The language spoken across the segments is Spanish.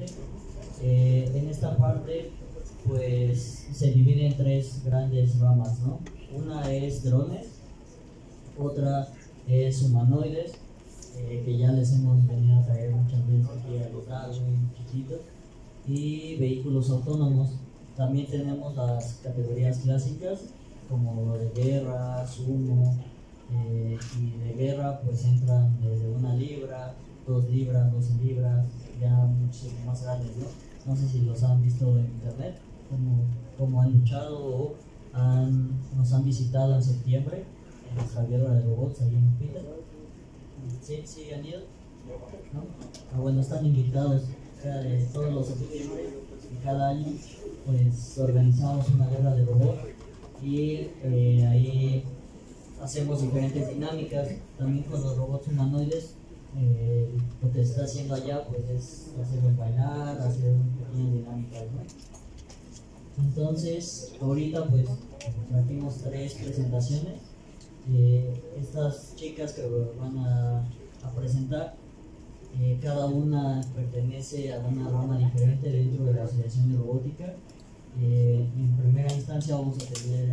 básicamente. En esta parte pues se divide en tres grandes ramas, ¿no? Una es drones, otra es humanoides, que ya les hemos venido a traer muchas veces aquí a los Darwin, chiquitos, y vehículos autónomos. También tenemos las categorías clásicas como de guerra, sumo, y de guerra pues entran desde 1 libra, 2 libras, 12 libras, ya mucho más grandes, ¿no? No sé si los han visto en internet, cómo han luchado o nos han visitado en septiembre en nuestra guerra de robots ahí en Upita. ¿Sí han ido? ¿No? Bueno, están invitados todos los septiembre y cada año pues organizamos una guerra de robots y ahí hacemos diferentes dinámicas también con los robots humanoides. Lo que se está haciendo allá pues es hacerlos bailar, hacer pequeñas dinámicas, ¿no? Entonces ahorita pues trajimos 3 presentaciones. Estas chicas que van a presentar, cada una pertenece a una rama diferente dentro de la Asociación de Robótica. En primera instancia vamos a tener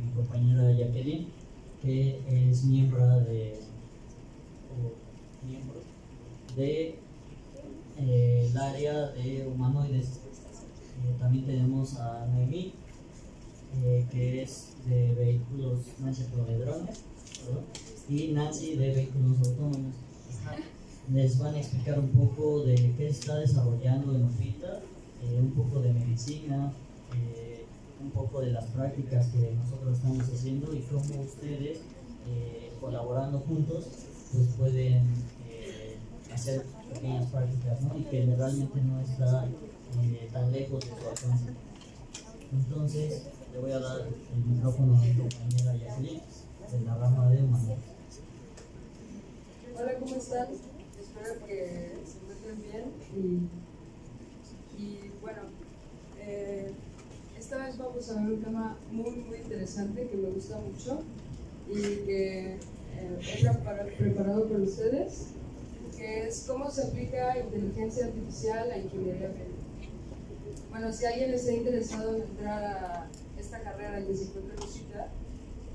mi compañera Jacqueline, que es miembro el área de humanoides. También tenemos a Noemí, que es de vehículos, no sé, de drones, ¿verdad? Y Nancy de vehículos autónomos. Les van a explicar un poco de qué se está desarrollando en Upita, un poco de medicina, un poco de las prácticas que nosotros estamos haciendo y cómo ustedes, colaborando juntos, pues pueden hacer pequeñas prácticas, ¿no? Y que realmente no está tan lejos de su alcance. Entonces, le voy a dar el micrófono a mi compañera Jacqueline de la rama de humanidades. Hola, ¿cómo están? Espero que se encuentren bien y bueno, esta vez vamos a ver un tema muy interesante que me gusta mucho y que he preparado para ustedes, que es cómo se aplica inteligencia artificial a ingeniería médica. Bueno, si alguien está interesado en entrar a esta carrera y se encuentra en Upita,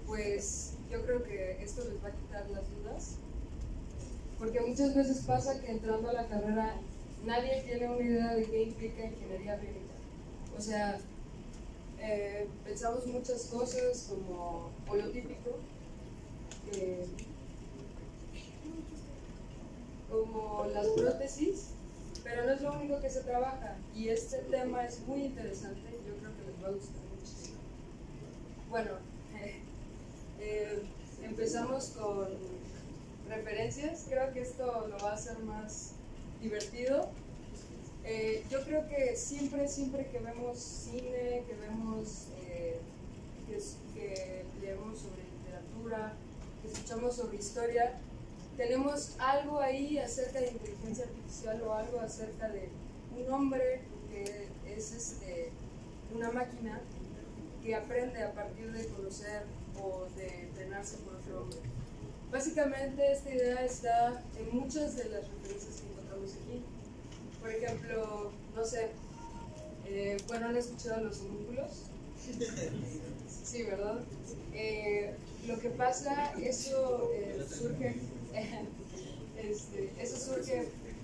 pues yo creo que esto les va a quitar las dudas, porque muchas veces pasa que entrando a la carrera nadie tiene una idea de qué implica ingeniería médica. O sea, pensamos muchas cosas como lo típico, como las prótesis, pero no es lo único que se trabaja, y este tema es muy interesante, yo creo que les va a gustar muchísimo. Bueno, empezamos con referencias. Creo que esto lo va a hacer más divertido. Yo creo que siempre que vemos cine, que vemos, que leemos sobre literatura, que escuchamos sobre historia, tenemos algo ahí acerca de inteligencia artificial o algo acerca de un hombre que es una máquina que aprende a partir de conocer o de entrenarse por otro hombre. Básicamente esta idea está en muchas de las referencias que encontramos aquí. Por ejemplo, no sé, bueno, ¿han escuchado los homúnculos? Sí, ¿verdad? Lo que pasa, eso surge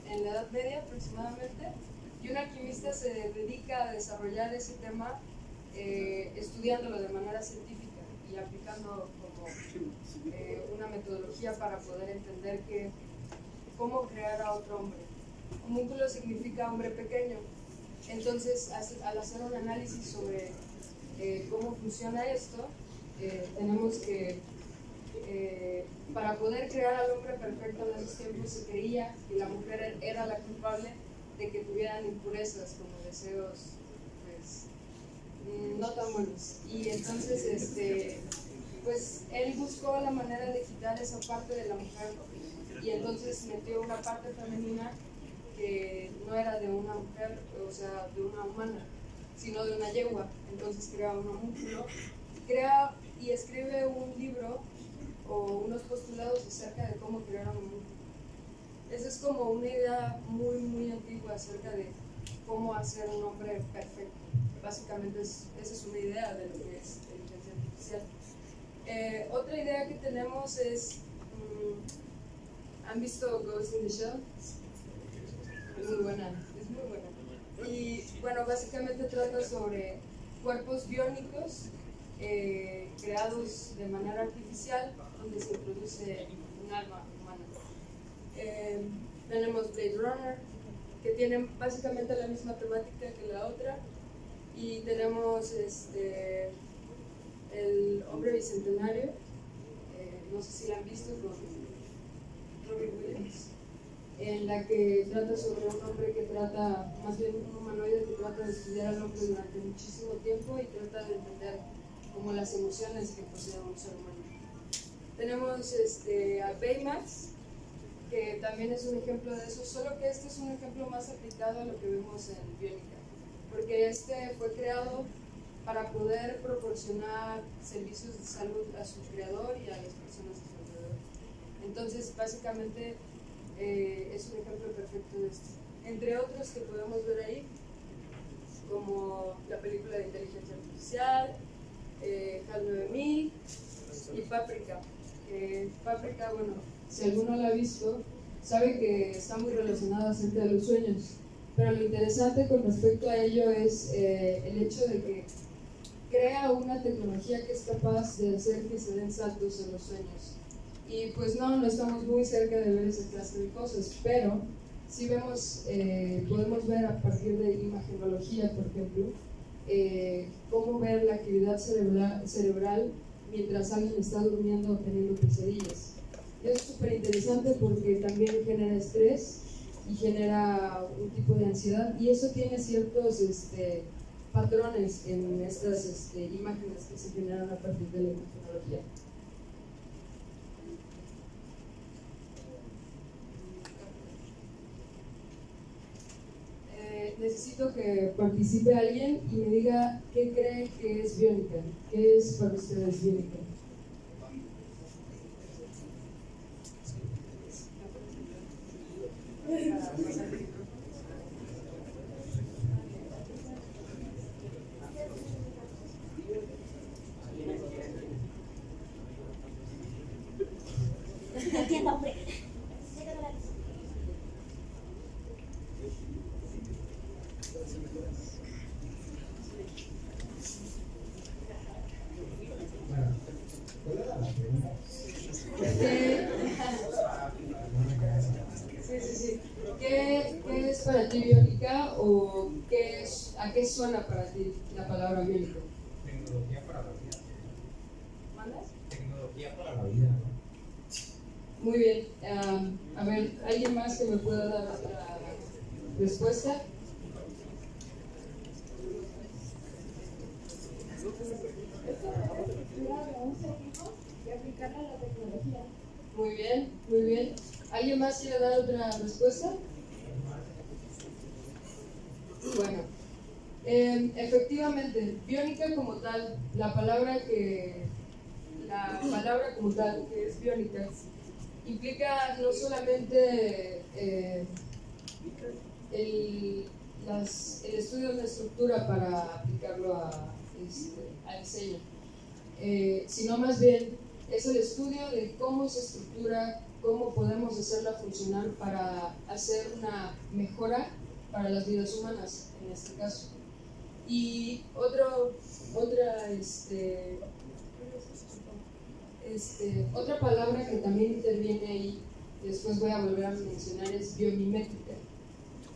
en la Edad Media aproximadamente, y un alquimista se dedica a desarrollar ese tema estudiándolo de manera científica y aplicando como una metodología para poder entender cómo crear a otro hombre. Homúnculo significa hombre pequeño. Entonces, al hacer un análisis sobre cómo funciona esto, tenemos que, para poder crear al hombre perfecto en esos tiempos, se creía que la mujer era la culpable de que tuvieran impurezas como deseos, pues, no tan buenos. Y entonces, pues, él buscó la manera de quitar esa parte de la mujer, y entonces metió una parte femenina que no era de una mujer, o sea, de una humana, sino de una yegua. Entonces crea un homúnculo, crea y escribe un libro o unos postulados acerca de cómo crear un homúnculo. Esa es como una idea muy, muy antigua acerca de cómo hacer un hombre perfecto. Básicamente esa es una idea de lo que es inteligencia artificial. Otra idea que tenemos es, ¿han visto Ghost in the Shell? Es muy buena, es muy buena. Y bueno, básicamente trata sobre cuerpos biónicos creados de manera artificial, donde se introduce un alma humana. Tenemos Blade Runner, que tiene básicamente la misma temática que la otra, y tenemos El Hombre Bicentenario, no sé si la han visto, con Robin Williams, en la que trata sobre un hombre que trata, más bien un humanoide que trata de estudiar al hombre durante muchísimo tiempo y trata de entender como las emociones que posee un ser humano. Tenemos a Baymax, que también es un ejemplo de eso, solo que este es un ejemplo más aplicado a lo que vemos en biónica, porque este fue creado para poder proporcionar servicios de salud a su creador y a las personas a su alrededor. Entonces, básicamente, es un ejemplo perfecto de esto. Entre otros que podemos ver ahí, como la película de inteligencia artificial, HAL 9000 y Paprika. Paprika, bueno, si alguno la ha visto, sabe que está muy relacionada acerca de los sueños. Pero lo interesante con respecto a ello es el hecho de que crea una tecnología que es capaz de hacer que se den saltos en los sueños. Y pues no estamos muy cerca de ver esa clase de cosas, pero sí vemos, podemos ver a partir de imagenología, por ejemplo, cómo ver la actividad cerebral mientras alguien está durmiendo o teniendo pesadillas. Es súper interesante porque también genera estrés y genera un tipo de ansiedad, y eso tiene ciertos patrones en estas imágenes que se generan a partir de la imagenología. Necesito que participe alguien y me diga qué cree que es biónica. ¿Qué es para ustedes biónica? Entiendo, hombre. Sí. ¿Qué es para ti biónica, o a qué suena para ti la palabra biónica? Tecnología para la vida. ¿Mandas? Tecnología para la vida, ¿no? Muy bien. A ver, ¿alguien más que me pueda dar otra respuesta? Y aplicarla a la tecnología. Muy bien, muy bien. ¿Alguien más quiere dar otra respuesta? Bueno, efectivamente, biónica como tal, la palabra como tal, que es biónica, implica no solamente el estudio de una estructura para aplicarlo al diseño, sino más bien es el estudio de cómo se estructura, cómo podemos hacerla funcionar para hacer una mejora para las vidas humanas, en este caso. Y otra palabra que también interviene ahí, después voy a volver a mencionar, es biomimética.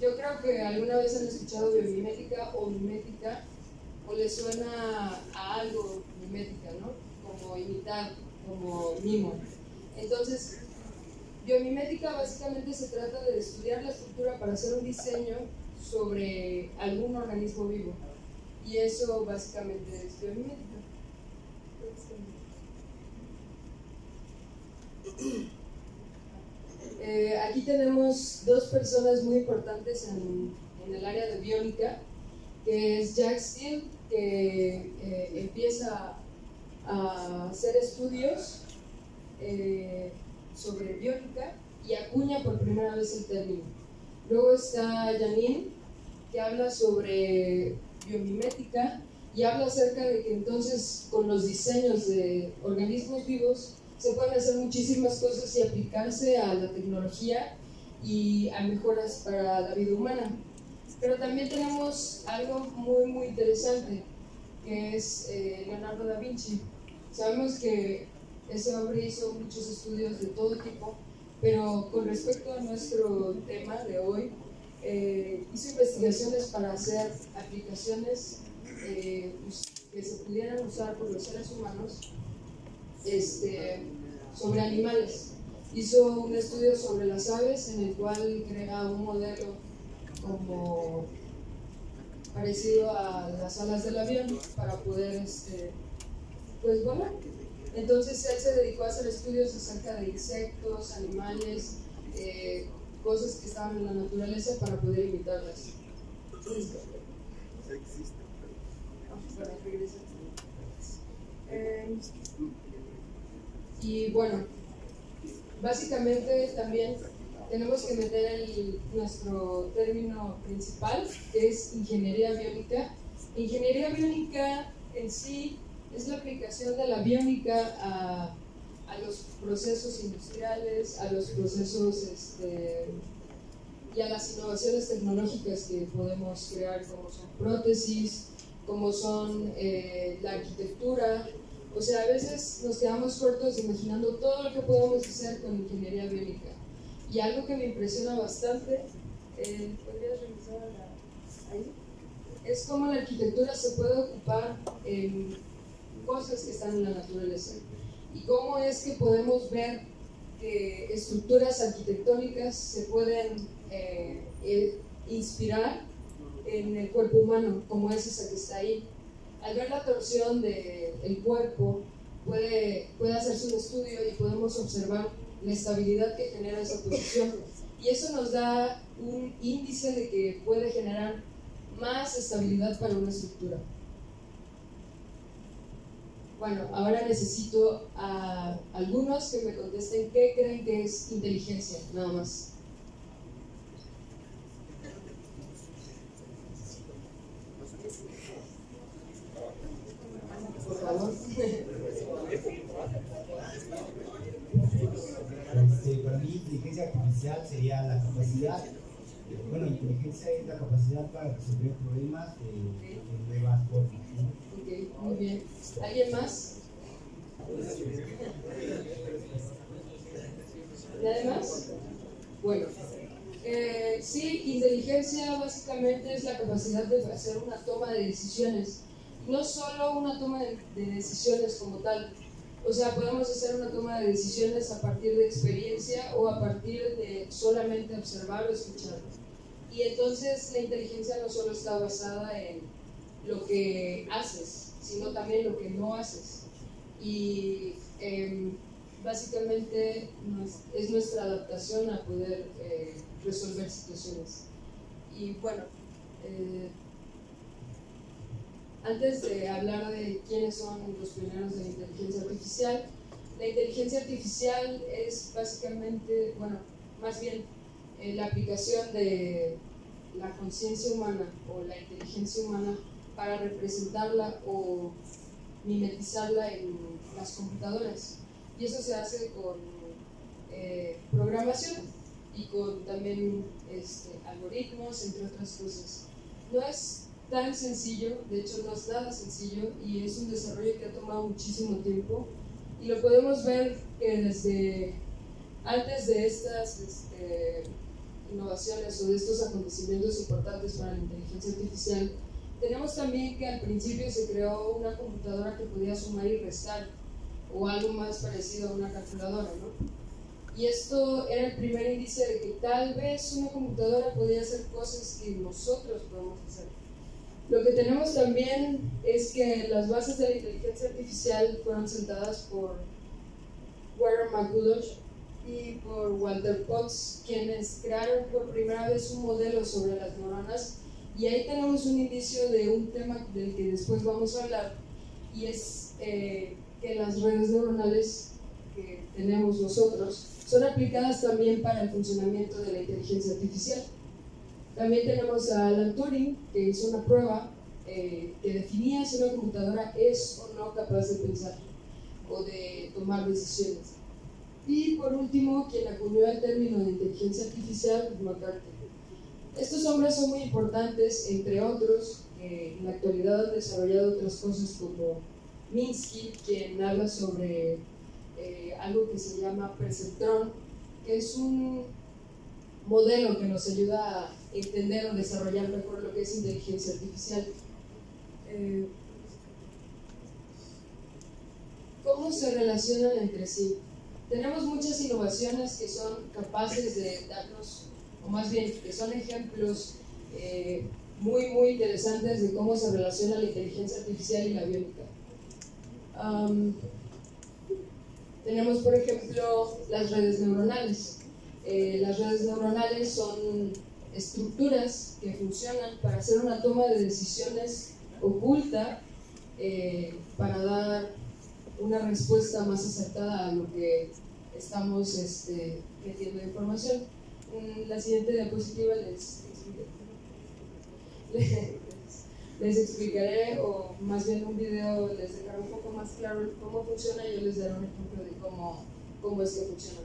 Yo creo que alguna vez han escuchado biomimética o mimética, o les suena a algo mimética, ¿no? Como imitar, como mimo. Entonces, biomimética básicamente se trata de estudiar la estructura para hacer un diseño sobre algún organismo vivo. Y eso básicamente es biomimética. Aquí tenemos dos personas muy importantes en el área de biónica, que es Jack Steele, que empieza a hacer estudios sobre biónica, y acuña por primera vez el término. Luego está Janine, que habla sobre biomimética y habla acerca de que entonces con los diseños de organismos vivos se pueden hacer muchísimas cosas y aplicarse a la tecnología y a mejoras para la vida humana. Pero también tenemos algo muy interesante, que es Leonardo da Vinci. Sabemos que ese hombre hizo muchos estudios de todo tipo, pero con respecto a nuestro tema de hoy, hizo investigaciones para hacer aplicaciones que se pudieran usar por los seres humanos sobre animales. Hizo un estudio sobre las aves en el cual crea un modelo como parecido a las alas del avión para poder pues volar. Entonces él se dedicó a hacer estudios acerca de insectos, animales, cosas que estaban en la naturaleza para poder imitarlas. Y bueno, básicamente también tenemos que meter nuestro término principal, que es ingeniería biónica. Ingeniería biónica en sí es la aplicación de la biónica a los procesos industriales, a los procesos y a las innovaciones tecnológicas que podemos crear, como son prótesis, como son la arquitectura. O sea, a veces nos quedamos cortos imaginando todo lo que podemos hacer con ingeniería biónica. Y algo que me impresiona bastante, ¿podrías revisar ahí? Es cómo la arquitectura se puede ocupar en cosas que están en la naturaleza. Y cómo es que podemos ver que estructuras arquitectónicas se pueden inspirar en el cuerpo humano, como es esa que está ahí. Al ver la torsión del cuerpo, puede hacerse un estudio y podemos observar la estabilidad que genera esa posición. Y eso nos da un índice de que puede generar más estabilidad para una estructura. Bueno, ahora necesito a algunos que me contesten qué creen que es inteligencia, nada más. Por favor. Para mí, inteligencia artificial sería la capacidad, inteligencia es la capacidad para resolver problemas de nuevas formas, ¿no? Ok, muy bien. ¿Alguien más? ¿Nadie más? Bueno, sí, inteligencia básicamente es la capacidad de hacer una toma de decisiones. No solo una toma de decisiones como tal. O sea, podemos hacer una toma de decisiones a partir de experiencia o a partir de solamente observar o escuchar. Y entonces la inteligencia no solo está basada en lo que haces, sino también lo que no haces. Y básicamente es nuestra adaptación a poder resolver situaciones. Y bueno, antes de hablar de quiénes son los pioneros de la inteligencia artificial es básicamente, más bien la aplicación de la conciencia humana o la inteligencia humana para representarla o mimetizarla en las computadoras. Y eso se hace con programación y con también algoritmos, entre otras cosas. No es tan sencillo, de hecho no es nada sencillo, y es un desarrollo que ha tomado muchísimo tiempo, y lo podemos ver que desde antes de estas innovaciones o de estos acontecimientos importantes para la inteligencia artificial, tenemos también que al principio se creó una computadora que podía sumar y restar, o algo más parecido a una calculadora, ¿no? Y esto era el primer índice de que tal vez una computadora podía hacer cosas que nosotros podemos hacer. Lo que tenemos también es que las bases de la inteligencia artificial fueron sentadas por Warren McCulloch y por Walter Potts, quienes crearon por primera vez un modelo sobre las neuronas, y ahí tenemos un indicio de un tema del que después vamos a hablar, y es que las redes neuronales que tenemos nosotros son aplicadas también para el funcionamiento de la inteligencia artificial. También tenemos a Alan Turing, que hizo una prueba que definía si una computadora es o no capaz de pensar o de tomar decisiones. Y por último, quien acuñó el término de inteligencia artificial, McCarthy. Estos hombres son muy importantes, entre otros, en la actualidad han desarrollado otras cosas como Minsky, quien habla sobre algo que se llama perceptrón, que es un modelo que nos ayuda a entender o desarrollar mejor lo que es inteligencia artificial. ¿Cómo se relacionan entre sí? Tenemos muchas innovaciones que son capaces de darnos, o más bien que son ejemplos muy interesantes de cómo se relaciona la inteligencia artificial y la biónica. Tenemos, por ejemplo, las redes neuronales. Las redes neuronales son estructuras que funcionan para hacer una toma de decisiones oculta para dar una respuesta más acertada a lo que estamos metiendo de información. En la siguiente diapositiva les explicaré, o más bien un video les dejaré un poco más claro cómo funciona y yo les daré un ejemplo de cómo es que funciona.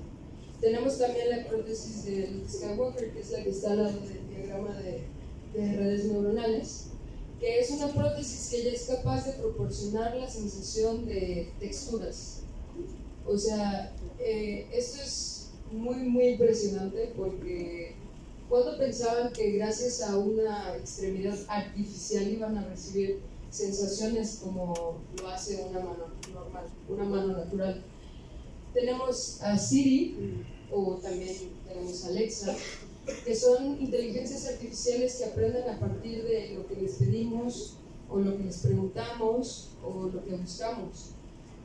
Tenemos también la prótesis de Luke Skywalker, que es la que está al lado del diagrama de redes neuronales, que es una prótesis que ya es capaz de proporcionar la sensación de texturas. O sea, esto es muy impresionante porque cuando pensaban que gracias a una extremidad artificial iban a recibir sensaciones como lo hace una mano normal, una mano natural. Tenemos a Siri, o también tenemos a Alexa, que son inteligencias artificiales que aprenden a partir de lo que les pedimos, o lo que les preguntamos, o lo que buscamos.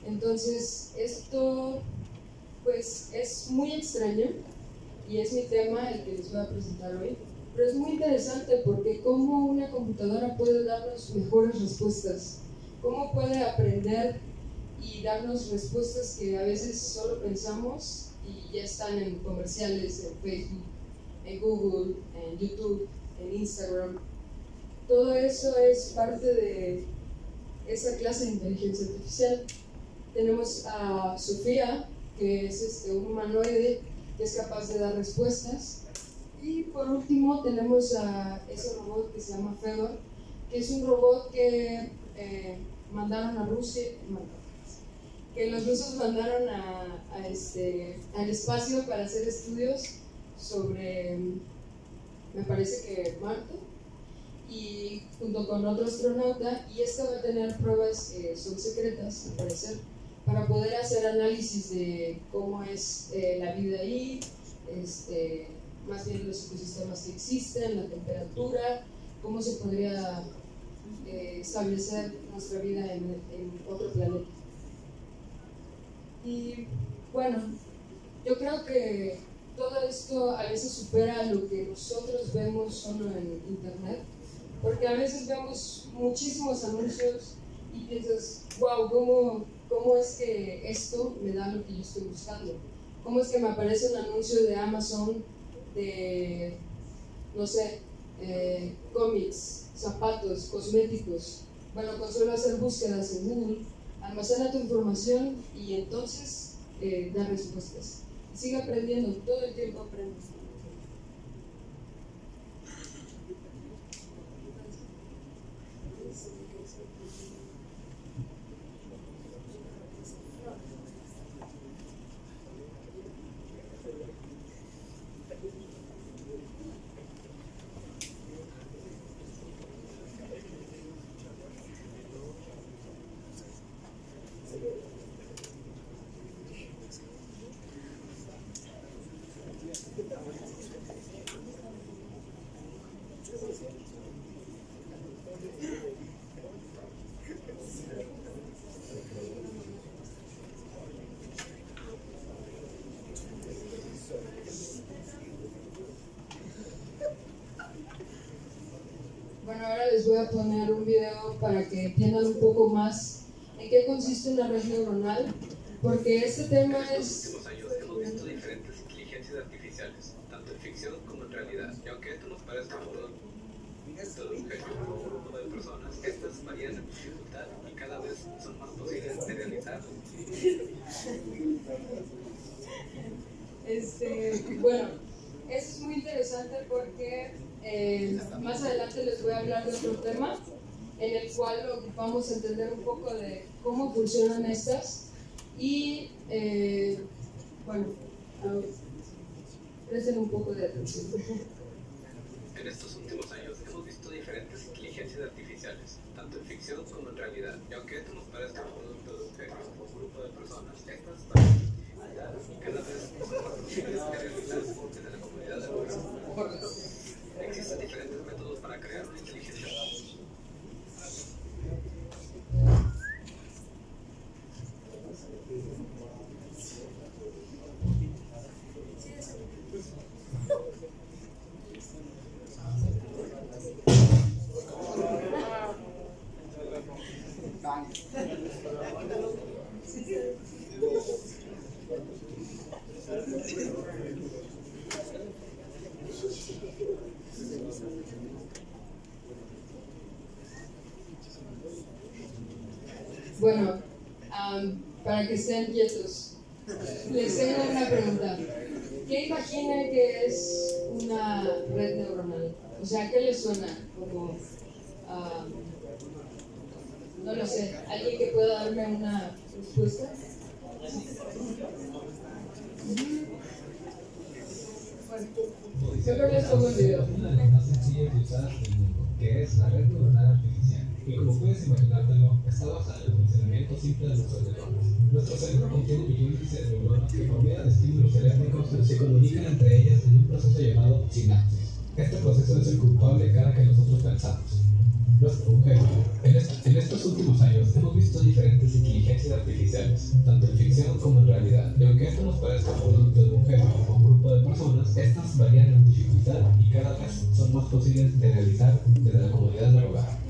Entonces, esto pues es muy extraño, y es mi tema el que les voy a presentar hoy, pero es muy interesante porque cómo una computadora puede darnos mejores respuestas, cómo puede aprender y darnos respuestas que a veces solo pensamos y ya están en comerciales, en Facebook, en Google, en YouTube, en Instagram. Todo eso es parte de esa clase de inteligencia artificial. Tenemos a Sofía, que es un humanoide que es capaz de dar respuestas. Y por último tenemos a ese robot que se llama Fedor, que es un robot que mandaron a Rusia, que los rusos mandaron al espacio para hacer estudios sobre, me parece que Marte, y junto con otro astronauta, y esta va a tener pruebas que son secretas, al parecer, para poder hacer análisis de cómo es la vida ahí, más bien los ecosistemas que existen, la temperatura, cómo se podría establecer nuestra vida en otro planeta. Y bueno, yo creo que todo esto a veces supera lo que nosotros vemos solo en internet, porque a veces vemos muchísimos anuncios y piensas, wow, ¿cómo es que esto me da lo que yo estoy buscando? ¿Cómo es que me aparece un anuncio de Amazon de, no sé, cómics, zapatos, cosméticos? Bueno, con solo hacer búsquedas en Google, almacena tu información y entonces da respuestas. Sigue aprendiendo, todo el tiempo aprendes. Bueno, ahora les voy a poner un video para que entiendan un poco más en qué consiste una red neuronal porque este tema En es... estos últimos años hemos visto diferentes inteligencias artificiales, tanto en ficción como en realidad, y aunque esto nos parezca todo un genio o un grupo de personas, estas varían en dificultad y cada vez son más posibles de realizar. Bueno, eso es muy interesante porque más adelante les voy a hablar de otro tema en el cual vamos a entender un poco de cómo funcionan estas y bueno, presten un poco de atención. En estos últimos años hemos visto diferentes inteligencias artificiales, tanto en ficción como en realidad, y aunque esto nos parezca producto de un genio o un grupo de personas, estas varían y cada vez son más posibles de realizar desde la comunidad del web. Existen diferentes métodos para crear una inteligencia artificial. Bueno, para que estén quietos, les tengo una pregunta. ¿Qué imaginan que es una red neuronal? O sea, ¿qué les suena? Como, no lo sé, ¿alguien que pueda darme una respuesta? Bueno, mejor les pongo el video. Una de las más sencillas y usadas del mundo, que es la red neuronal artificial. Y como puedes imaginártelo, está basada en el funcionamiento simple de nuestros neuronas. Nuestro cerebro contiene millones de neuronas que por medio de estímulos eléctricos se comunican entre ellas en un proceso llamado sinapsis. Este proceso es el culpable cada que nosotros pensamos. En estos últimos años hemos visto diferentes inteligencias artificiales, tanto en ficción como en realidad, y aunque esto nos parezca producto de un genio o un grupo de personas, estas varían en dificultad y cada vez son más posibles de realizar desde la comodidad del hogar.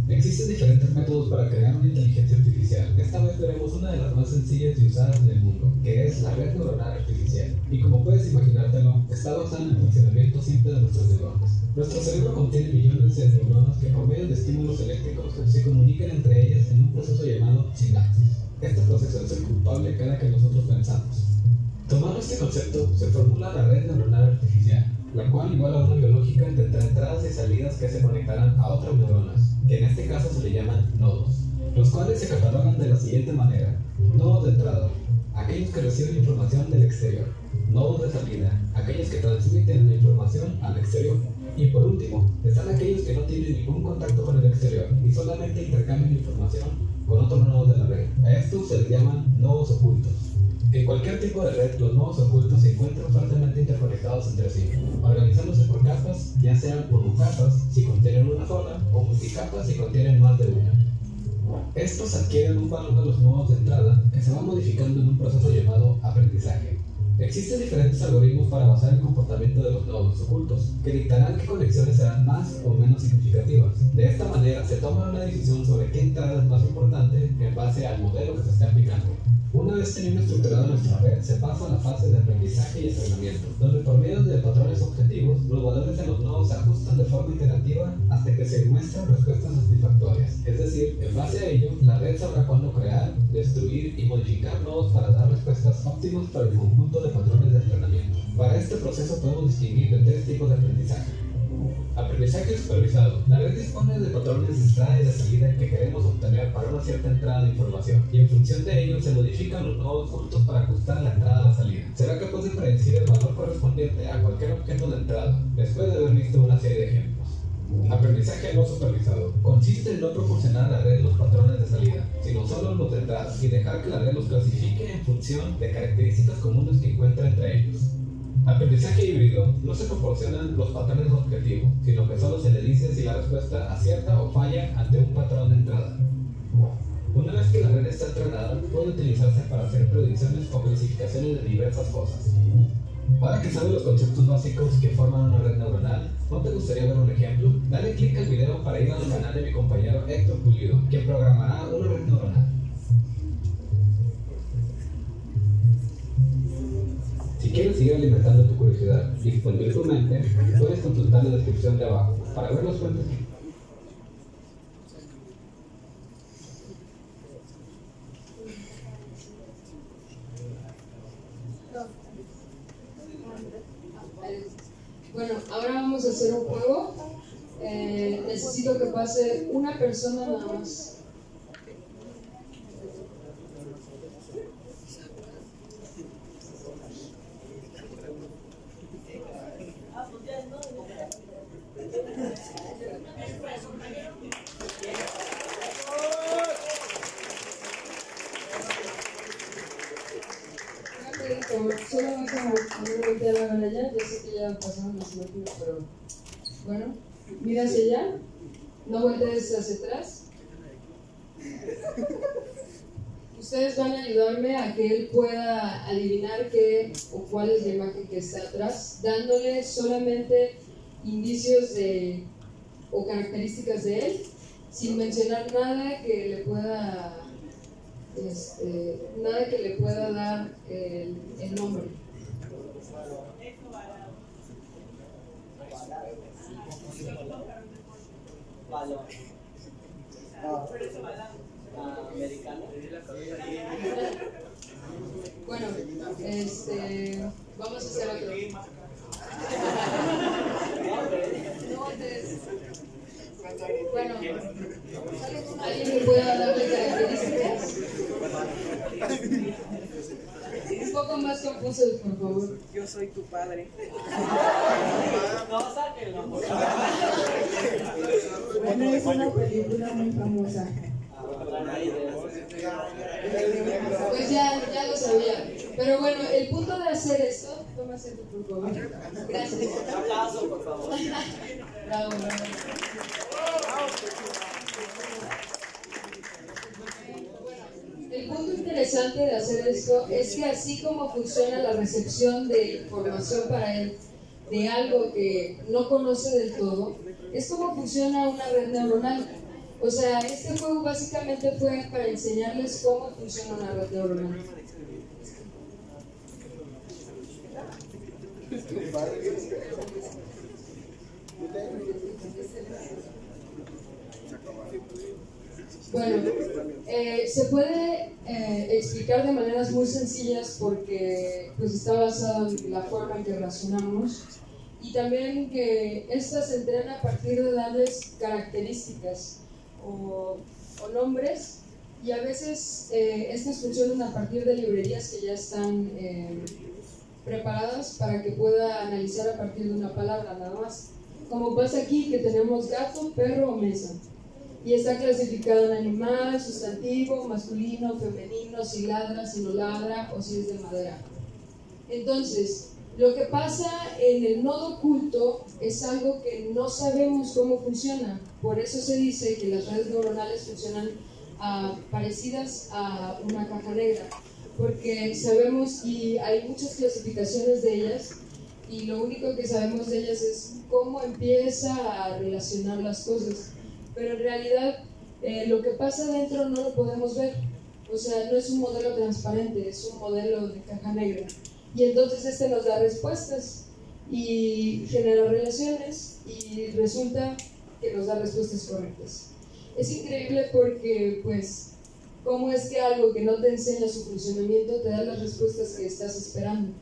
Existen diferentes métodos para crear una inteligencia artificial. Esta vez veremos una de las más sencillas y usadas del mundo, que es la red neuronal artificial. Y como puedes imaginártelo, está basada en el funcionamiento simple de nuestros neuronas. Nuestro cerebro contiene millones de neuronas que por medio de estímulos eléctricos se comunican entre ellas en un proceso llamado sinapsis. Este proceso es el culpable cada que nosotros pensamos. Tomando este concepto, se formula la red neuronal artificial, la cual iguala a una biológica entre entradas y salidas que se conectarán a otras neuronas, que en este caso se le llaman nodos, los cuales se catalogan de la siguiente manera: nodos de entrada, aquellos que reciben información del exterior; nodos de salida, aquellos que transmiten la información al exterior; y por último, están aquellos que no tienen ningún contacto con el exterior y solamente intercambian información con otros nodos de la red. A estos se les llaman nodos ocultos. En cualquier tipo de red, los nodos ocultos se encuentran fuertemente interconectados entre sí, organizándose por capas, ya sean monocapas si contienen una sola, o multicapas si contienen más de una. Estos adquieren un valor de los nodos de entrada que se va modificando en un proceso llamado aprendizaje. Existen diferentes algoritmos para basar el comportamiento de los nodos ocultos, que dictarán qué conexiones serán más o menos significativas. De esta manera, se toma una decisión sobre qué entrada es más importante en base al modelo que se esté aplicando. Una vez teniendo estructurada nuestra red, se pasa a la fase de aprendizaje y entrenamiento, donde por medio de patrones objetivos, los valores de los nodos se ajustan de forma iterativa hasta que se muestran respuestas satisfactorias. Es decir, en base a ello, la red sabrá cuándo crear, destruir y modificar nodos para dar respuestas óptimas para el conjunto de patrones de entrenamiento. Para este proceso podemos distinguir de tres tipos de aprendizaje. Aprendizaje supervisado. La red dispone de patrones de entrada y de salida que queremos obtener para una cierta entrada de información, y en función de ello se modifican los nodos juntos para ajustar la entrada a la salida. Será capaz de predecir el valor correspondiente a cualquier objeto de entrada, después de haber visto una serie de ejemplos. Aprendizaje no supervisado. Consiste en no proporcionar a la red los patrones de salida, sino solo los de entrada, y dejar que la red los clasifique en función de características comunes que encuentra entre ellos. Aprendizaje híbrido. No se proporcionan los patrones objetivos, sino que solo se le dice si la respuesta acierta o falla ante un patrón de entrada. Una vez que la red está entrenada, puede utilizarse para hacer predicciones o clasificaciones de diversas cosas. Ahora que sabes los conceptos básicos que forman una red neuronal, ¿no te gustaría ver un ejemplo? Dale clic al video para ir al canal de mi compañero Héctor Pulido, quien programará una red neuronal. curiosidad y expandir tu mente, puedes consultar la descripción de abajo para ver los fuentes. Bueno, ahora vamos a hacer un juego. Necesito que pase una persona nada más. Solo vamos a voltear a ver allá, ya sé que ya pasaron las imágenes, pero bueno, mira hacia allá, no voltees hacia atrás. Ustedes van a ayudarme a que él pueda adivinar qué o cuál es la imagen que está atrás, dándole solamente indicios de o características de él, sin mencionar nada que le pueda dar el nombre. Americano. Bueno, vamos a hacer otro. Bueno, ¿alguien me puede darle características? Un poco más confusos, por favor. Yo soy tu padre. No, sáquenlo, por favor. Bueno, es una película muy famosa. Pues ya lo sabía. Pero bueno, el punto de hacer esto, toma asiento, por favor. Gracias. Un aplauso, por favor. Bravo, bravo. El punto interesante de hacer esto es que así como funciona la recepción de información para él de algo que no conoce del todo, es como funciona una red neuronal. O sea, este juego básicamente fue para enseñarles cómo funciona una red neuronal. Bueno, se puede explicar de maneras muy sencillas porque pues, está basado en la forma en que razonamos y también que esta se entrena a partir de darles características o nombres y a veces estas funcionan a partir de librerías que ya están preparadas para que pueda analizar a partir de una palabra nada más. Como pasa aquí que tenemos gato, perro o mesa. Y está clasificado en animal, sustantivo, masculino, femenino, si ladra, si no ladra o si es de madera. Entonces, lo que pasa en el nodo oculto es algo que no sabemos cómo funciona. Por eso se dice que las redes neuronales funcionan parecidas a una caja negra. Porque sabemos, y hay muchas clasificaciones de ellas, y lo único que sabemos de ellas es cómo empieza a relacionar las cosas. Pero en realidad lo que pasa dentro no lo podemos ver. O sea, no es un modelo transparente, es un modelo de caja negra. Y entonces este nos da respuestas y genera relaciones y resulta que nos da respuestas correctas. Es increíble porque, pues, ¿cómo es que algo que no te enseña su funcionamiento te da las respuestas que estás esperando?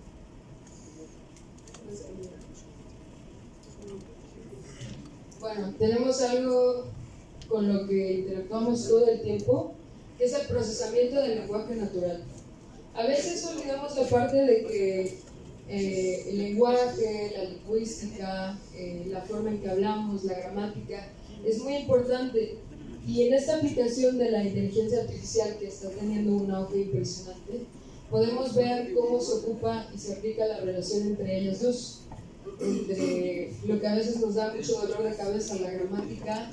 Bueno, tenemos algo con lo que interactuamos todo el tiempo, que es el procesamiento del lenguaje natural. A veces olvidamos la parte de que el lenguaje, la lingüística, la forma en que hablamos, la gramática, es muy importante. Y en esta aplicación de la inteligencia artificial que está teniendo un auge impresionante, podemos ver cómo se ocupa y se aplica la relación entre ellas dos. Entre lo que a veces nos da mucho dolor de cabeza, la gramática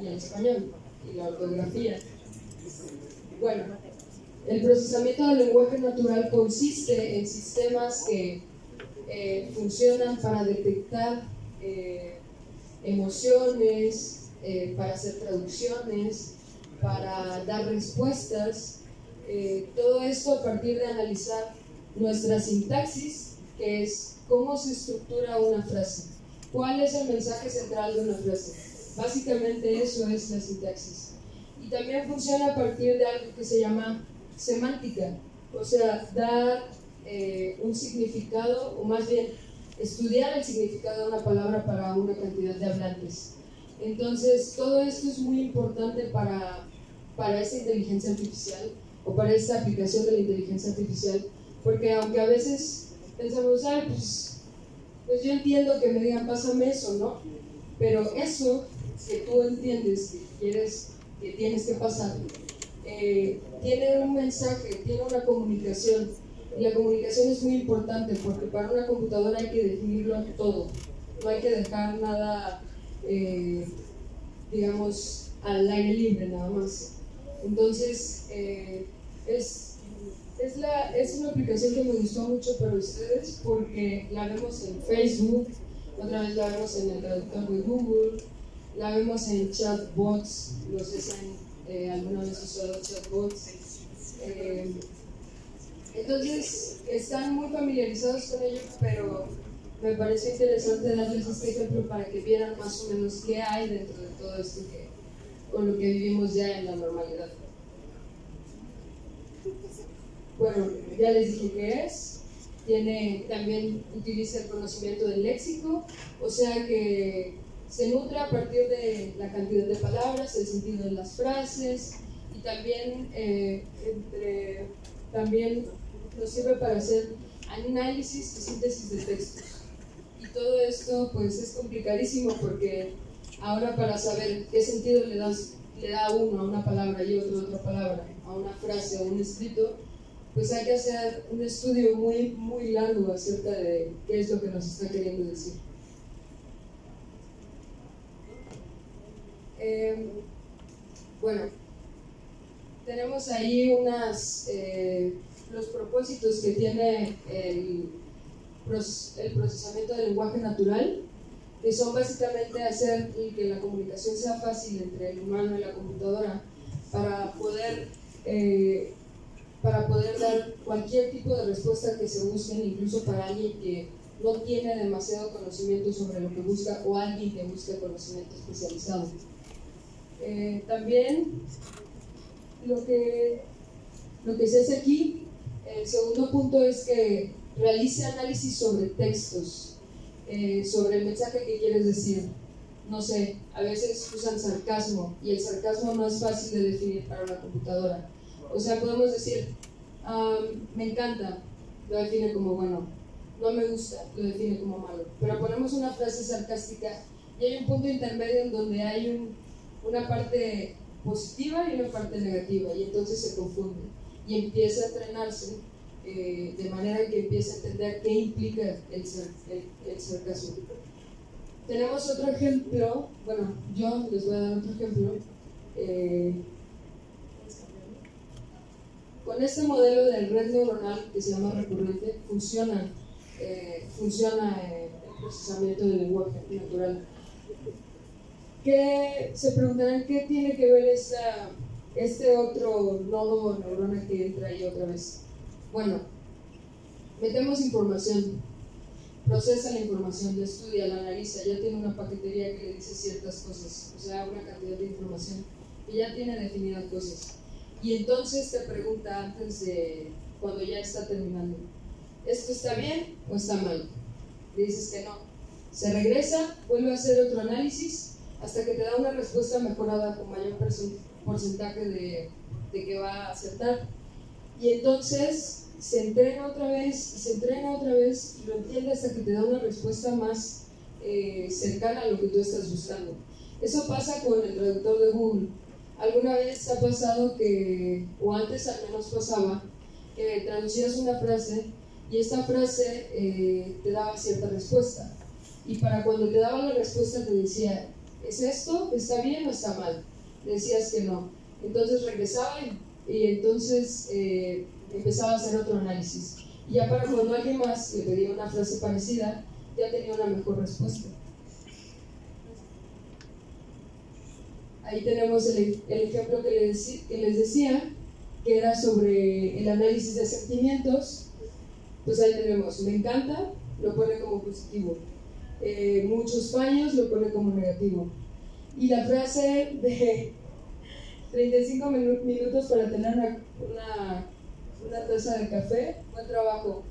y el español, y la ortografía. Bueno, el procesamiento del lenguaje natural consiste en sistemas que funcionan para detectar emociones, para hacer traducciones, para dar respuestas, todo esto a partir de analizar nuestra sintaxis, que es cómo se estructura una frase, cuál es el mensaje central de una frase. Básicamente eso es la sintaxis. Y también funciona a partir de algo que se llama semántica, o sea, dar un significado, o más bien estudiar el significado de una palabra para una cantidad de hablantes. Entonces, todo esto es muy importante para esta inteligencia artificial, o para esta aplicación de la inteligencia artificial, porque aunque a veces pensamos, pues yo entiendo que me digan pásame eso, ¿no? Pero eso que tú entiendes que tienes que pasar, tiene un mensaje, tiene una comunicación, y la comunicación es muy importante porque para una computadora hay que definirlo todo, no hay que dejar nada, digamos, al aire libre nada más. Entonces, es una aplicación que me gustó mucho para ustedes porque la vemos en Facebook, otra vez la vemos en el traductor de Google, la vemos en chatbots, no sé si han alguna vez usado chatbots. Entonces, están muy familiarizados con ello, pero me pareció interesante darles este ejemplo para que vieran más o menos qué hay dentro de todo esto con lo que vivimos ya en la normalidad. Bueno, ya les dije qué es. También utiliza el conocimiento del léxico, o sea que se nutre a partir de la cantidad de palabras, el sentido de las frases, y también nos sirve para hacer análisis y síntesis de textos. Y todo esto pues es complicadísimo porque ahora para saber qué sentido le da uno a una palabra y otro a otra palabra, a una frase o un escrito, pues hay que hacer un estudio muy, muy largo acerca de qué es lo que nos está queriendo decir. Bueno, tenemos ahí los propósitos que tiene el procesamiento del lenguaje natural, que son básicamente hacer que la comunicación sea fácil entre el humano y la computadora para poder dar cualquier tipo de respuesta que se busque, incluso para alguien que no tiene demasiado conocimiento sobre lo que busca o alguien que busca conocimiento especializado. También lo que se hace aquí, el segundo punto es que realice análisis sobre textos, sobre el mensaje que quieres decir. No sé, a veces usan sarcasmo y el sarcasmo no es fácil de definir para una computadora. O sea, podemos decir, me encanta, lo define como bueno, no me gusta, lo define como malo. Pero ponemos una frase sarcástica y hay un punto intermedio en donde hay una parte positiva y una parte negativa, y entonces se confunde y empieza a entrenarse de manera que empieza a entender qué implica el sarcasmo. Tenemos otro ejemplo, bueno, yo les voy a dar otro ejemplo. Con este modelo de red neuronal que se llama recurrente, funciona el procesamiento del lenguaje natural. Se preguntarán qué tiene que ver este otro nodo o neurona que entra ahí otra vez. Bueno, metemos información, procesa la información, la estudia, la analiza, ya tiene una paquetería que le dice ciertas cosas, o sea, una cantidad de información y ya tiene definidas cosas. Y entonces te pregunta antes de cuando ya está terminando, ¿esto está bien o está mal? Le dices que no. Se regresa, vuelve a hacer otro análisis hasta que te da una respuesta mejorada con mayor porcentaje de que va a acertar. Y entonces se entrena otra vez y lo entiende hasta que te da una respuesta más cercana a lo que tú estás buscando. Eso pasa con el traductor de Google. ¿Alguna vez ha pasado o antes al menos pasaba, que traducías una frase y esta frase te daba cierta respuesta? Y para cuando te daba la respuesta te decía, ¿es esto? ¿Está bien o está mal? Decías que no. Entonces regresaba y entonces empezaba a hacer otro análisis. Y ya para cuando alguien más le pedía una frase parecida, ya tenía una mejor respuesta. Ahí tenemos el ejemplo que les decía, que era sobre el análisis de sentimientos. Pues ahí tenemos, me encanta, lo pone como positivo. Muchos fallos lo pone como negativo. Y la frase de 35 minutos para tener una taza de café, buen trabajo,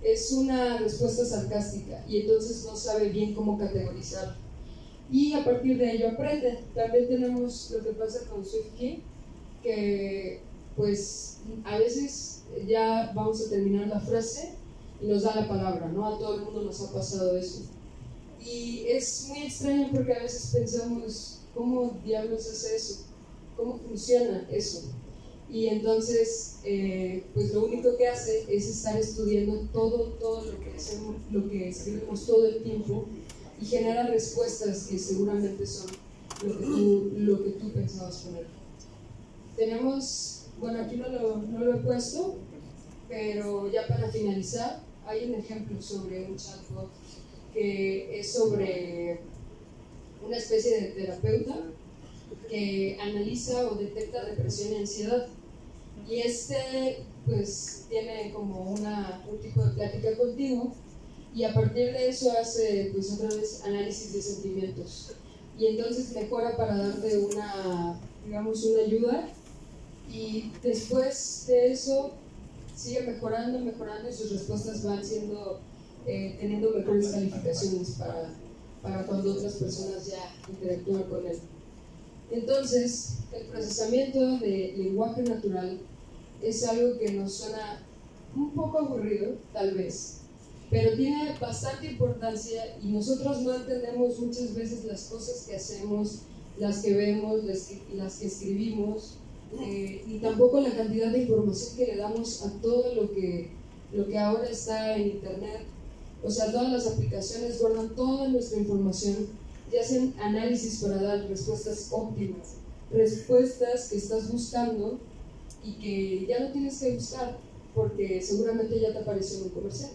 es una respuesta sarcástica y entonces no sabe bien cómo categorizar. Y a partir de ello aprende. También tenemos lo que pasa con SwiftKey, que pues a veces ya vamos a terminar la frase y nos da la palabra, ¿no? A todo el mundo nos ha pasado eso. Y es muy extraño porque a veces pensamos, ¿cómo diablos hace eso? ¿Cómo funciona eso? Y entonces, pues lo único que hace es estar estudiando todo lo que hacemos, lo que escribimos todo el tiempo, y genera respuestas que seguramente son lo que tú pensabas poner. Tenemos, bueno, aquí no lo he puesto, pero ya para finalizar, hay un ejemplo sobre un chatbot que es sobre una especie de terapeuta que analiza o detecta depresión y ansiedad. Y pues tiene como un tipo de plática contigo, y a partir de eso hace pues otra vez análisis de sentimientos, y entonces mejora para darte una ayuda, y después de eso sigue mejorando y sus respuestas van teniendo mejores calificaciones para cuando otras personas ya interactúan con él. Entonces, el procesamiento de lenguaje natural es algo que nos suena un poco aburrido, tal vez, pero tiene bastante importancia, y nosotros no entendemos muchas veces las cosas que hacemos, las que vemos, las que escribimos, ni tampoco la cantidad de información que le damos a todo lo que ahora está en internet. O sea, todas las aplicaciones guardan toda nuestra información y hacen análisis para dar respuestas óptimas, respuestas que estás buscando y que ya no tienes que buscar porque seguramente ya te apareció en un comercial.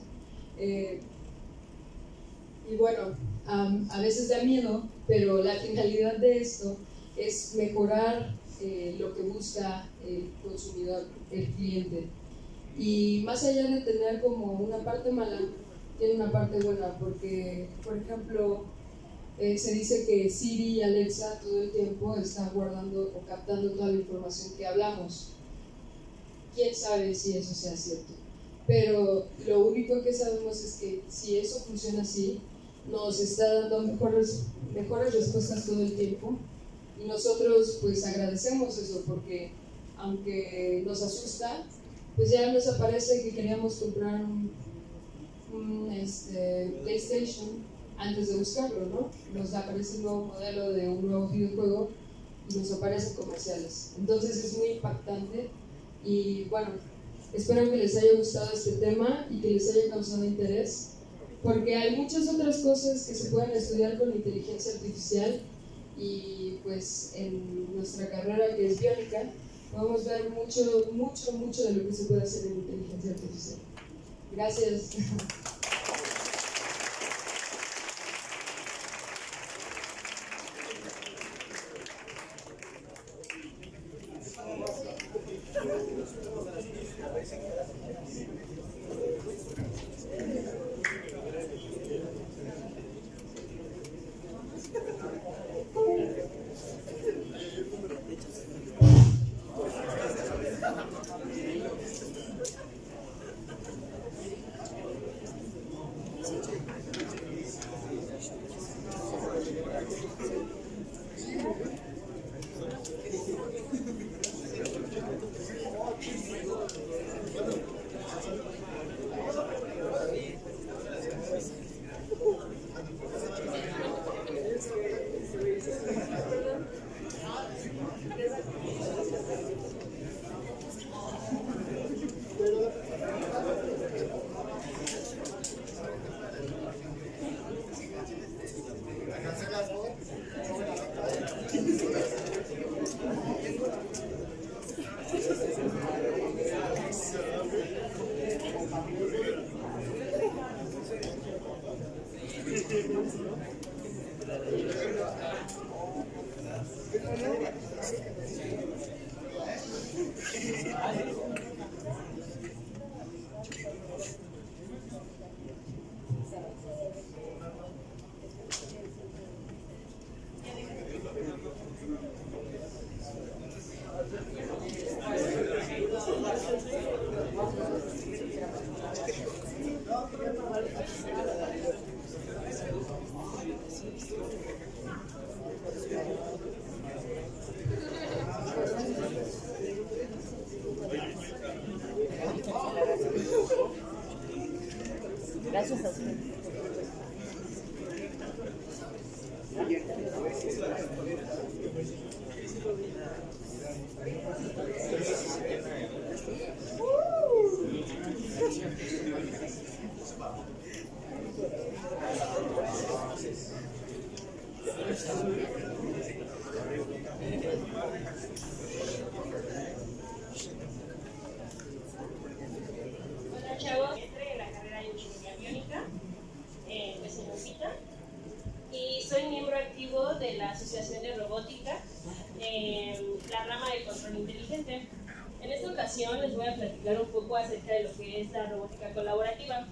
Y bueno, a veces da miedo, pero la finalidad de esto es mejorar lo que busca el consumidor, el cliente. Y más allá de tener como una parte mala, tiene una parte buena, porque, por ejemplo, se dice que Siri y Alexa todo el tiempo están guardando o captando toda la información que hablamos. ¿Quién sabe si eso sea cierto? Pero lo único que sabemos es que si eso funciona así, nos está dando mejores respuestas todo el tiempo, y nosotros pues agradecemos eso, porque aunque nos asusta, pues ya nos aparece que queríamos comprar un PlayStation antes de buscarlo, ¿no? Nos aparece un nuevo modelo de un nuevo videojuego y nos aparecen comerciales. Entonces es muy impactante, y bueno, espero que les haya gustado este tema y que les haya causado interés, porque hay muchas otras cosas que se pueden estudiar con inteligencia artificial, y pues en nuestra carrera, que es biónica, podemos ver mucho de lo que se puede hacer en inteligencia artificial. Gracias. Hola chavos, entré en la carrera de Ingeniería Biónica, me soy Lupita y soy miembro activo de la Asociación de Robótica, la rama de control inteligente. En esta ocasión les voy a platicar un poco acerca de lo que es la robótica colaborativa.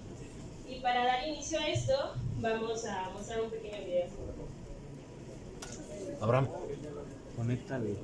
Y para dar inicio a esto, vamos a mostrar un pequeño video. Abraham, conéctale.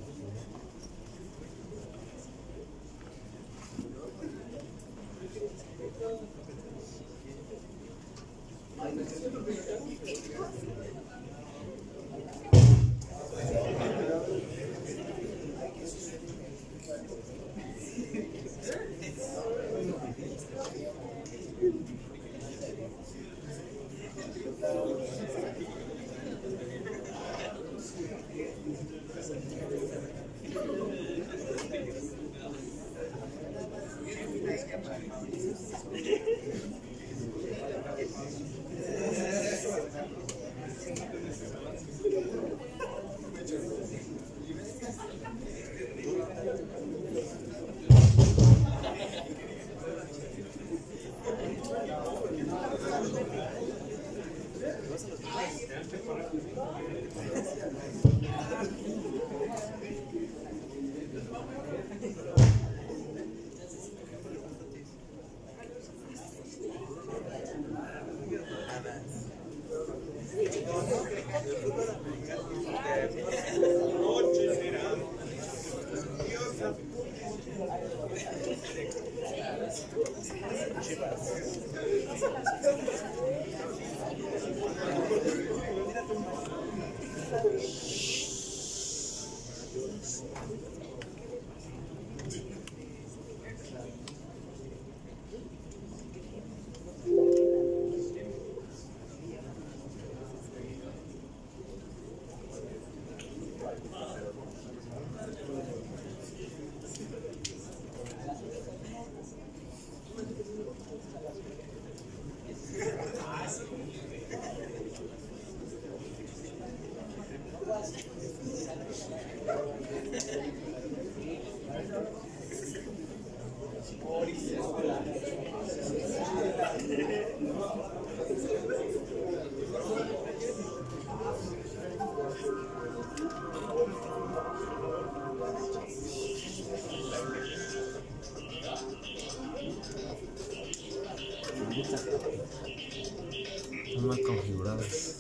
Están mal configuradas.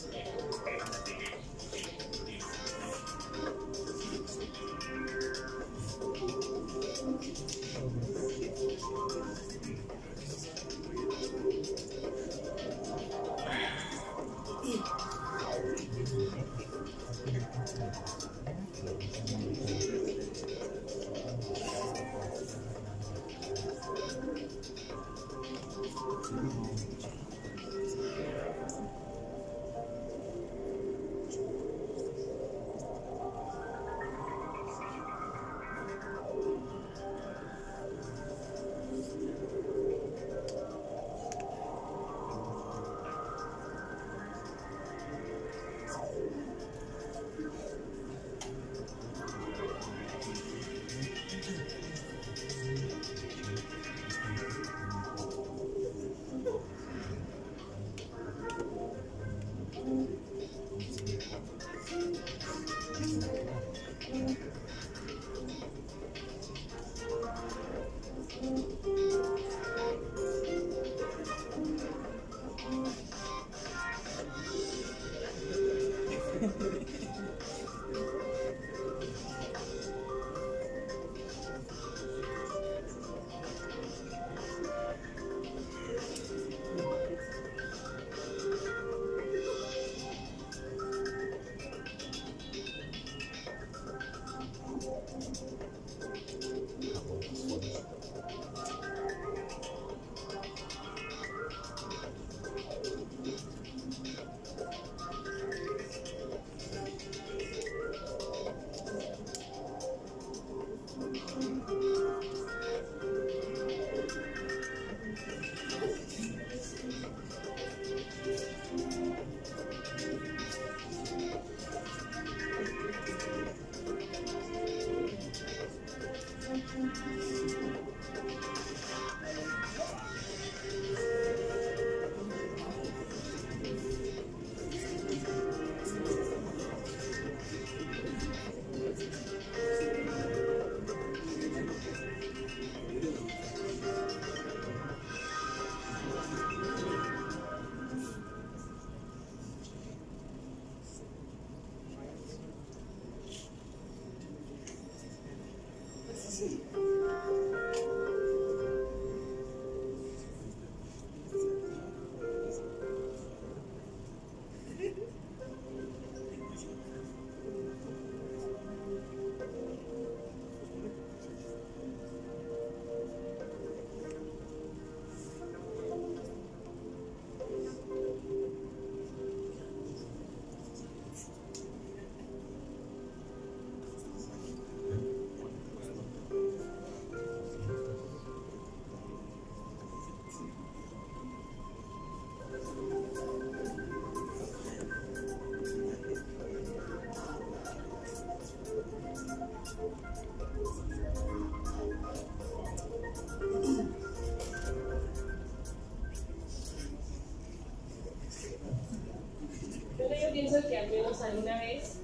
Yo pienso que al menos alguna vez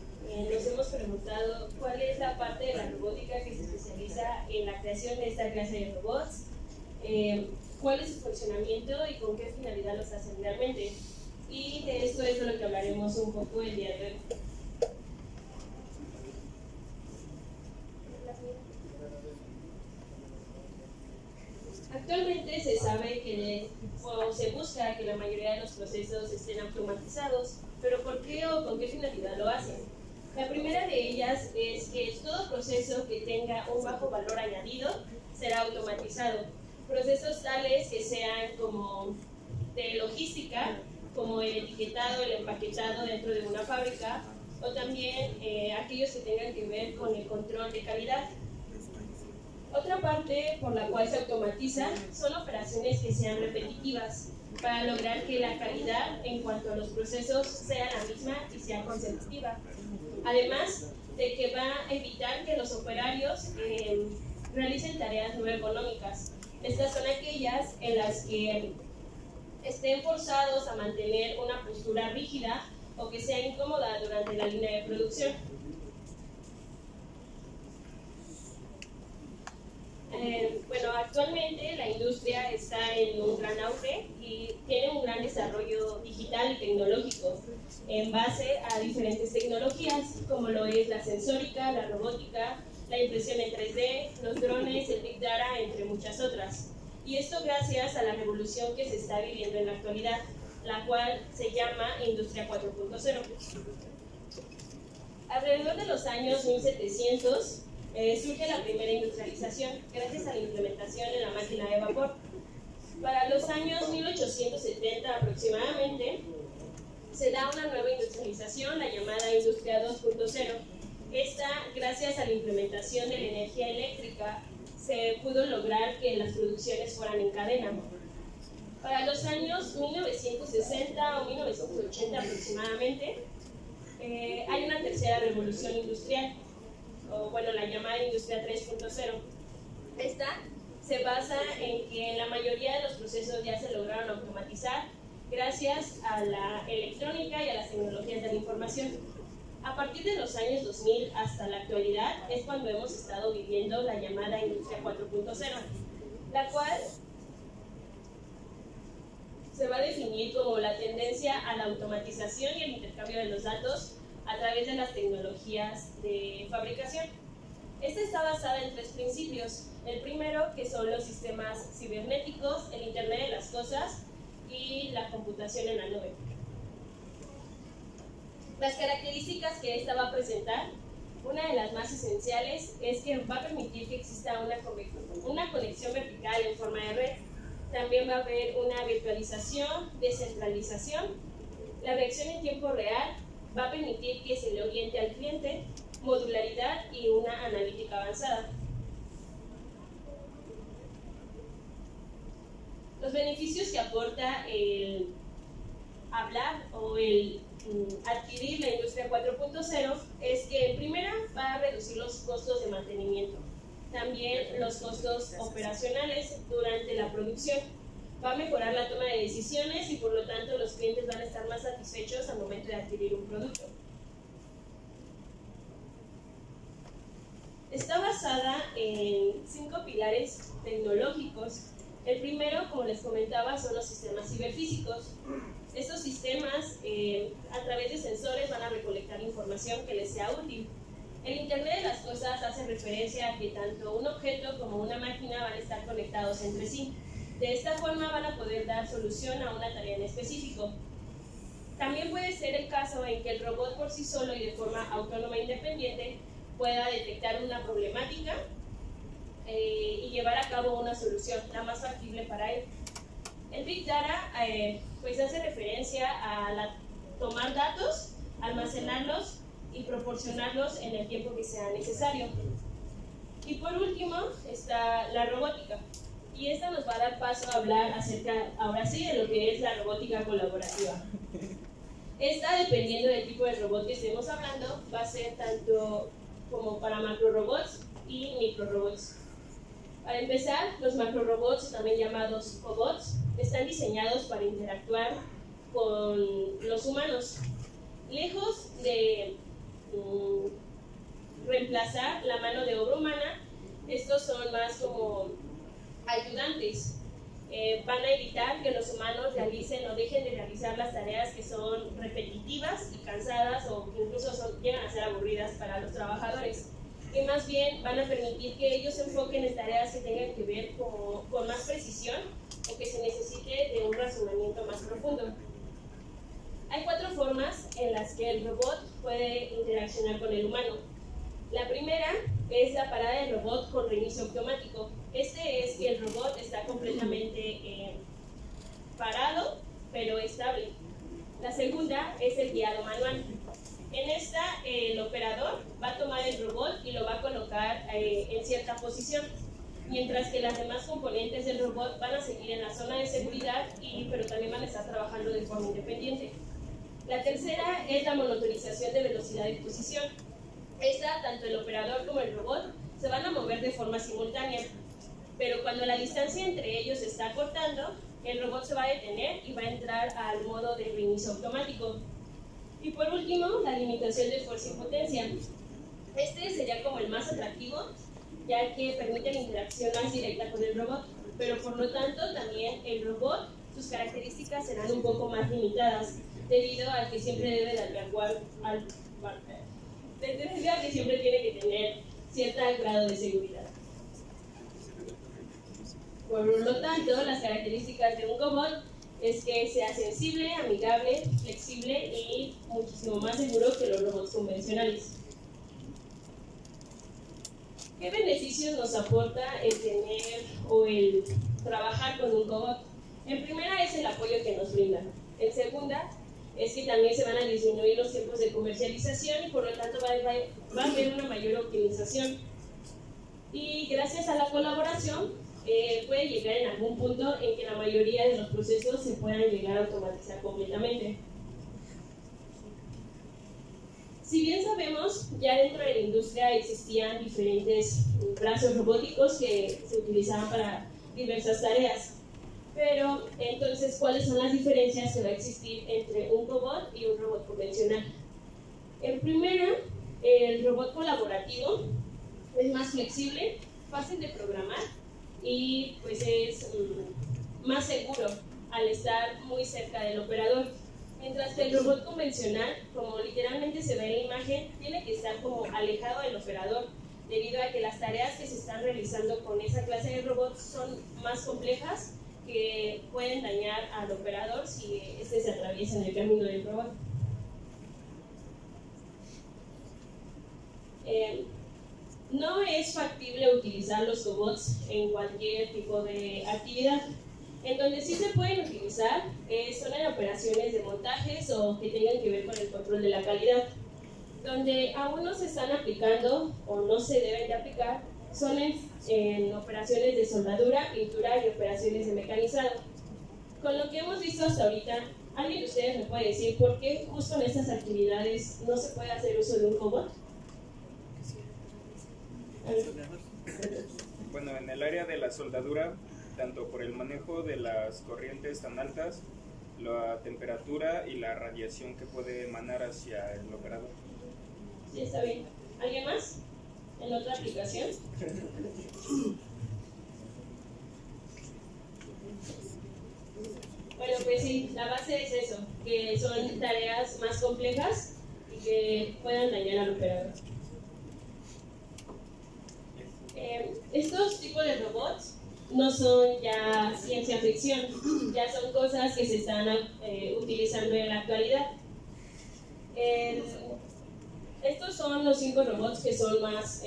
nos hemos preguntado cuál es la parte de la robótica que se especializa en la creación de esta clase de robots, cuál es su funcionamiento y con qué finalidad los hacen realmente. Y de esto es de lo que hablaremos un poco el día de hoy. Actualmente se sabe que o se busca que la mayoría de los procesos estén automatizados, pero ¿por qué o con qué finalidad lo hacen? La primera de ellas es que todo proceso que tenga un bajo valor añadido será automatizado. Procesos tales que sean como de logística, como el etiquetado, el empaquetado dentro de una fábrica, o también aquellos que tengan que ver con el control de calidad. Otra parte por la cual se automatiza son operaciones que sean repetitivas para lograr que la calidad en cuanto a los procesos sea la misma y sea consecutiva. Además de que va a evitar que los operarios realicen tareas no ergonómicas. Estas son aquellas en las que estén forzados a mantener una postura rígida o que sea incómoda durante la línea de producción. Bueno, actualmente la industria está en un gran auge y tiene un gran desarrollo digital y tecnológico en base a diferentes tecnologías como lo es la sensórica, la robótica, la impresión en 3D, los drones, el Big Data, entre muchas otras. Y esto gracias a la revolución que se está viviendo en la actualidad, la cual se llama Industria 4.0. Alrededor de los años 1700, surge la primera industrialización gracias a la implementación en la máquina de vapor. Para los años 1870 aproximadamente, se da una nueva industrialización, la llamada Industria 2.0. Esta, gracias a la implementación de la energía eléctrica, se pudo lograr que las producciones fueran en cadena. Para los años 1960 o 1980 aproximadamente, hay una tercera revolución industrial, o bueno, la llamada Industria 3.0. Esta se basa en que la mayoría de los procesos ya se lograron automatizar gracias a la electrónica y a las tecnologías de la información. A partir de los años 2000 hasta la actualidad es cuando hemos estado viviendo la llamada Industria 4.0, la cual se va a definir como la tendencia a la automatización y el intercambio de los datos a través de las tecnologías de fabricación. Esta está basada en tres principios. El primero, que son los sistemas cibernéticos, el Internet de las cosas y la computación en la nube. Las características que esta va a presentar, una de las más esenciales es que va a permitir que exista una conexión vertical en forma de red. También va a haber una virtualización, descentralización. La reacción en tiempo real va a permitir que se le oriente al cliente, modularidad y una analítica avanzada. Los beneficios que aporta el hablar o el adquirir la Industria 4.0 es que, en primera, va a reducir los costos de mantenimiento, también los costos operacionales durante la producción. Va a mejorar la toma de decisiones y por lo tanto los clientes van a estar más satisfechos al momento de adquirir un producto. Está basada en 5 pilares tecnológicos. El primero, como les comentaba, son los sistemas ciberfísicos. Estos sistemas, a través de sensores, van a recolectar información que les sea útil. El Internet de las Cosas hace referencia a que tanto un objeto como una máquina van a estar conectados entre sí. De esta forma van a poder dar solución a una tarea en específico. También puede ser el caso en que el robot por sí solo y de forma autónoma e independiente pueda detectar una problemática y llevar a cabo una solución, la más factible para él. El Big Data pues hace referencia a tomar datos, almacenarlos y proporcionarlos en el tiempo que sea necesario. Y por último está la robótica. Y esta nos va a dar paso a hablar acerca, ahora sí, de lo que es la robótica colaborativa. Esta, dependiendo del tipo de robot que estemos hablando, va a ser tanto como para macrorobots y microrobots. Para empezar, los macrorobots, también llamados cobots, están diseñados para interactuar con los humanos. Lejos de reemplazar la mano de obra humana, estos son más como ayudantes. Van a evitar que los humanos realicen o dejen de realizar las tareas que son repetitivas y cansadas o que incluso llegan a ser aburridas para los trabajadores. Y más bien van a permitir que ellos se enfoquen en tareas que tengan que ver con más precisión o que se necesite de un razonamiento más profundo. Hay 4 formas en las que el robot puede interaccionar con el humano. La primera es la parada del robot con reinicio automático. Este es que el robot está completamente parado, pero estable. La segunda es el guiado manual. En esta, el operador va a tomar el robot y lo va a colocar en cierta posición, mientras que las demás componentes del robot van a seguir en la zona de seguridad, pero también van a estar trabajando de forma independiente. La tercera es la monitorización de velocidad y posición. Esta, tanto el operador como el robot se van a mover de forma simultánea, pero cuando la distancia entre ellos se está cortando, el robot se va a detener y va a entrar al modo de reinicio automático. Y por último, la limitación de fuerza y potencia. Este sería como el más atractivo, ya que permite la interacción más directa con el robot, pero por lo tanto también el robot, sus características serán un poco más limitadas, debido a que siempre debe de debido a que siempre tiene que tener cierto grado de seguridad. Por lo tanto, las características de un cobot es que sea sensible, amigable, flexible y muchísimo más seguro que los robots convencionales. ¿Qué beneficios nos aporta el tener o el trabajar con un cobot? En primera es el apoyo que nos brinda. En segunda es que también se van a disminuir los tiempos de comercialización y por lo tanto va a haber una mayor optimización. Y gracias a la colaboración puede llegar en algún punto en que la mayoría de los procesos se puedan llegar a automatizar completamente. Si bien sabemos, ya dentro de la industria existían diferentes brazos robóticos que se utilizaban para diversas tareas. Pero entonces, ¿cuáles son las diferencias que va a existir entre un robot y un robot convencional? En primera, el robot colaborativo es más flexible, fácil de programar y pues es más seguro al estar muy cerca del operador. Mientras que el robot convencional, como literalmente se ve en la imagen, tiene que estar como alejado del operador, debido a que las tareas que se están realizando con esa clase de robots son más complejas, que pueden dañar al operador si este se atraviesa en el camino del robot. No es factible utilizar los cobots en cualquier tipo de actividad. En donde sí se pueden utilizar son en operaciones de montajes o que tengan que ver con el control de la calidad. Donde aún no se están aplicando o no se deben de aplicar son en operaciones de soldadura, pintura y operaciones de mecanizado. Con lo que hemos visto hasta ahorita, ¿alguien de ustedes me puede decir por qué justo en estas actividades no se puede hacer uso de un cobot? Bueno, en el área de la soldadura, tanto por el manejo de las corrientes tan altas, la temperatura y la radiación que puede emanar hacia el operador. Sí, está bien. ¿Alguien más? ¿En otra aplicación? Bueno, pues sí, la base es eso, que son tareas más complejas y que puedan dañar al operador. Estos tipos de robots no son ya ciencia ficción, ya son cosas que se están utilizando en la actualidad. Estos son los 5 robots que son más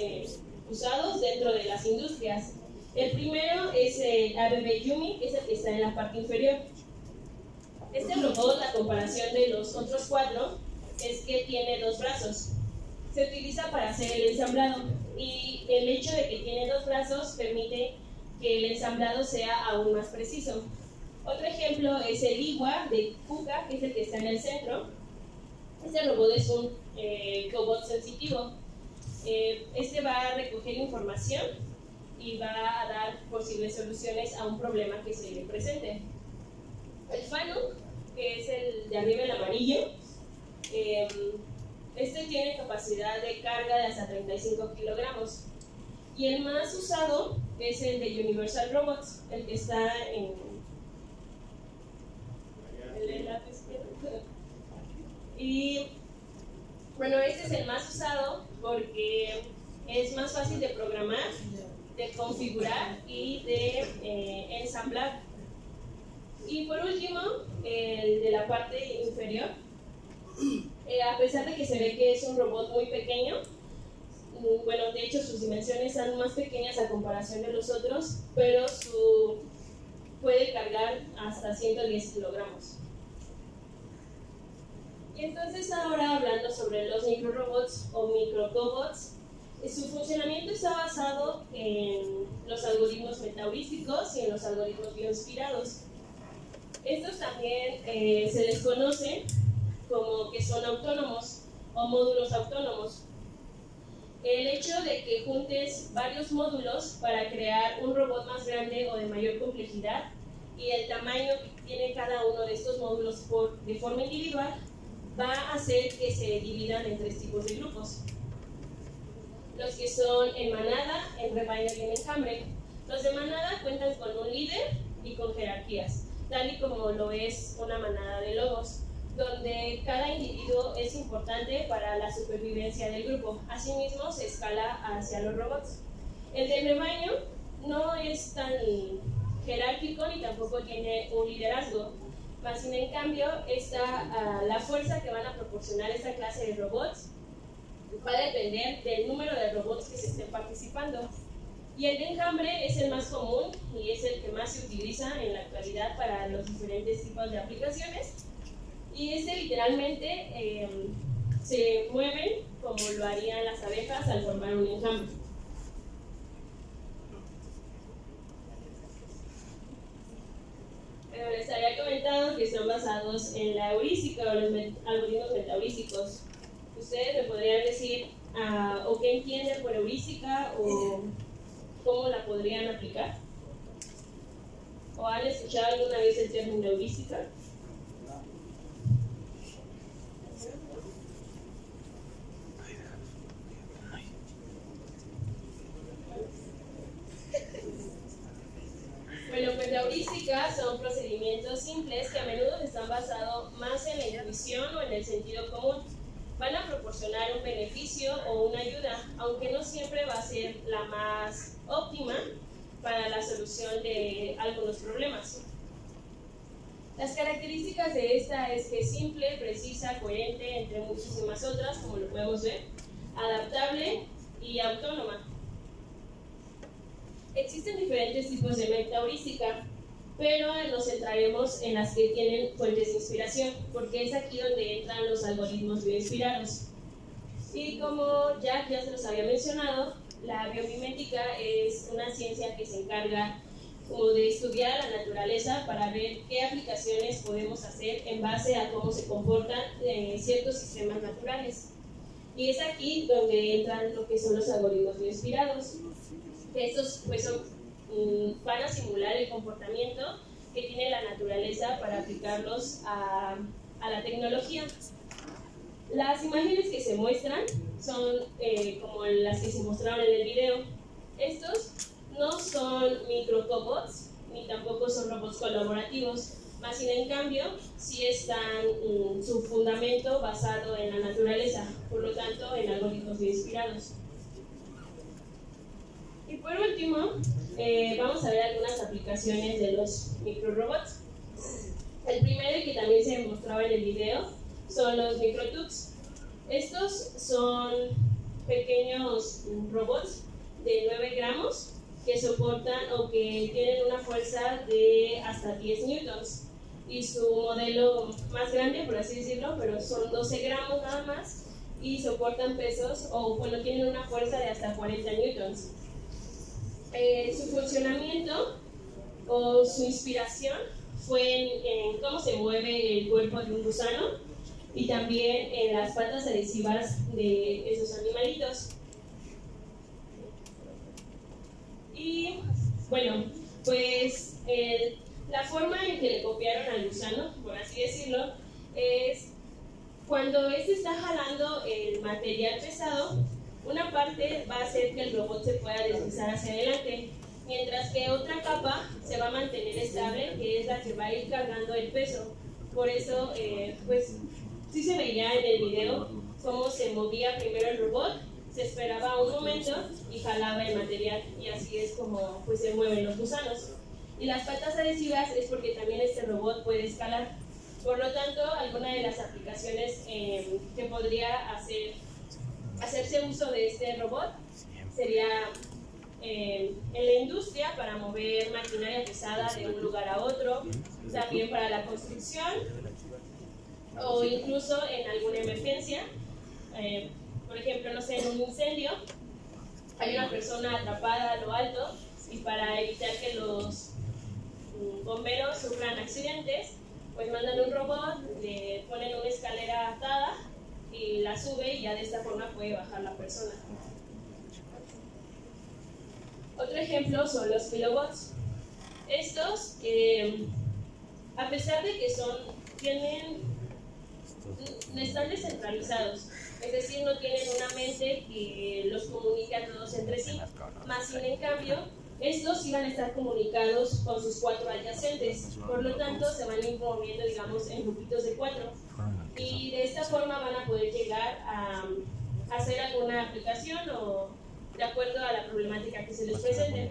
usados dentro de las industrias. El primero es el ABB Yumi, que es el que está en la parte inferior. Este robot, la comparación de los otros 4, es que tiene 2 brazos. Se utiliza para hacer el ensamblado y el hecho de que tiene 2 brazos permite que el ensamblado sea aún más preciso. Otro ejemplo es el Iwa de KUKA, que es el que está en el centro. Este robot es un cobot sensitivo. Este va a recoger información y va a dar posibles soluciones a un problema que se le presente. El Fanuc, que es el de arriba, el amarillo, este tiene capacidad de carga de hasta 35 kilogramos. Y el más usado es el de Universal Robots, el que está en el lado izquierdo. Y bueno, este es el más usado porque es más fácil de programar, de configurar y de ensamblar. Y por último, el de la parte inferior, a pesar de que se ve que es un robot muy pequeño, bueno, de hecho sus dimensiones son más pequeñas a comparación de los otros, pero puede cargar hasta 110 kilogramos. Y entonces ahora hablando sobre los microrobots o microcobots, su funcionamiento está basado en los algoritmos metaheurísticos y en los algoritmos bioinspirados. Estos también se les conoce como que son autónomos o módulos autónomos. El hecho de que juntes varios módulos para crear un robot más grande o de mayor complejidad y el tamaño que tiene cada uno de estos módulos de forma individual va a hacer que se dividan en 3 tipos de grupos. Los que son en manada, en rebaño y en enjambre. Los de manada cuentan con un líder y con jerarquías, tal y como lo es una manada de lobos, donde cada individuo es importante para la supervivencia del grupo. Asimismo, se escala hacia los robots. El del rebaño no es tan jerárquico ni tampoco tiene un liderazgo, más sin en cambio, la fuerza que van a proporcionar esta clase de robots va a depender del número de robots que se estén participando. Y el de enjambre es el más común y es el que más se utiliza en la actualidad para los diferentes tipos de aplicaciones. Y literalmente se mueven como lo harían las abejas al formar un enjambre. Pero les había comentado que son basados en la heurística o los algoritmos metaheurísticos. Ustedes me podrían decir o qué entienden por heurística o cómo la podrían aplicar. ¿O han escuchado alguna vez el término heurística? Bueno, pues la heurística son procedimientos simples que a menudo están basados más en la intuición o en el sentido común. Van a proporcionar un beneficio o una ayuda, aunque no siempre va a ser la más óptima para la solución de algunos problemas. Las características de esta es que es simple, precisa, coherente, entre muchísimas otras, como lo podemos ver, adaptable y autónoma. Existen diferentes tipos de metaheurística, pero nos centraremos en las que tienen fuentes de inspiración, porque es aquí donde entran los algoritmos bioinspirados. Y como ya se los había mencionado, la biomimética es una ciencia que se encarga como de estudiar la naturaleza para ver qué aplicaciones podemos hacer en base a cómo se comportan ciertos sistemas naturales. Y es aquí donde entran lo que son los algoritmos bioinspirados. Estos pues van a simular el comportamiento que tiene la naturaleza para aplicarlos a la tecnología. Las imágenes que se muestran son como las que se mostraron en el video. Estos no son microcobots ni tampoco son robots colaborativos, más sin en cambio sí están su fundamento basado en la naturaleza, por lo tanto en algoritmos bioinspirados. Y por último, vamos a ver algunas aplicaciones de los microrobots. El primero, que también se mostraba en el video, son los microtubs. Estos son pequeños robots de 9 gramos que soportan o que tienen una fuerza de hasta 10 newtons. Y su modelo más grande, por así decirlo, pero son 12 gramos nada más, y soportan pesos, o bueno, tienen una fuerza de hasta 40 newtons. Su funcionamiento o su inspiración fue en cómo se mueve el cuerpo de un gusano y también en las patas adhesivas de esos animalitos. Y bueno, pues la forma en que le copiaron al gusano, por así decirlo, es cuando este está jalando el material pesado, una parte va a hacer que el robot se pueda deslizar hacia adelante, mientras que otra capa se va a mantener estable, que es la que va a ir cargando el peso. Por eso, pues, sí se veía en el video cómo se movía primero el robot, se esperaba un momento y jalaba el material, y así es como pues, se mueven los gusanos. Y las patas adhesivas es porque también este robot puede escalar. Por lo tanto, alguna de las aplicaciones que podría hacerse uso de este robot sería en la industria para mover maquinaria pesada de un lugar a otro, también para la construcción o incluso en alguna emergencia. Por ejemplo, no sé, en un incendio hay una persona atrapada a lo alto y para evitar que los bomberos sufran accidentes, pues mandan un robot, le ponen una escalera atada y la sube y ya de esta forma puede bajar la persona. Otro ejemplo son los kilobots. Estos, a pesar de que están descentralizados, es decir, no tienen una mente que los comunique a todos entre sí, más sin en cambio, estos iban a estar comunicados con sus 4 adyacentes, por lo tanto se van a ir moviendo, digamos, en grupitos de 4, y de esta forma van a poder llegar a hacer alguna aplicación o de acuerdo a la problemática que se les presente.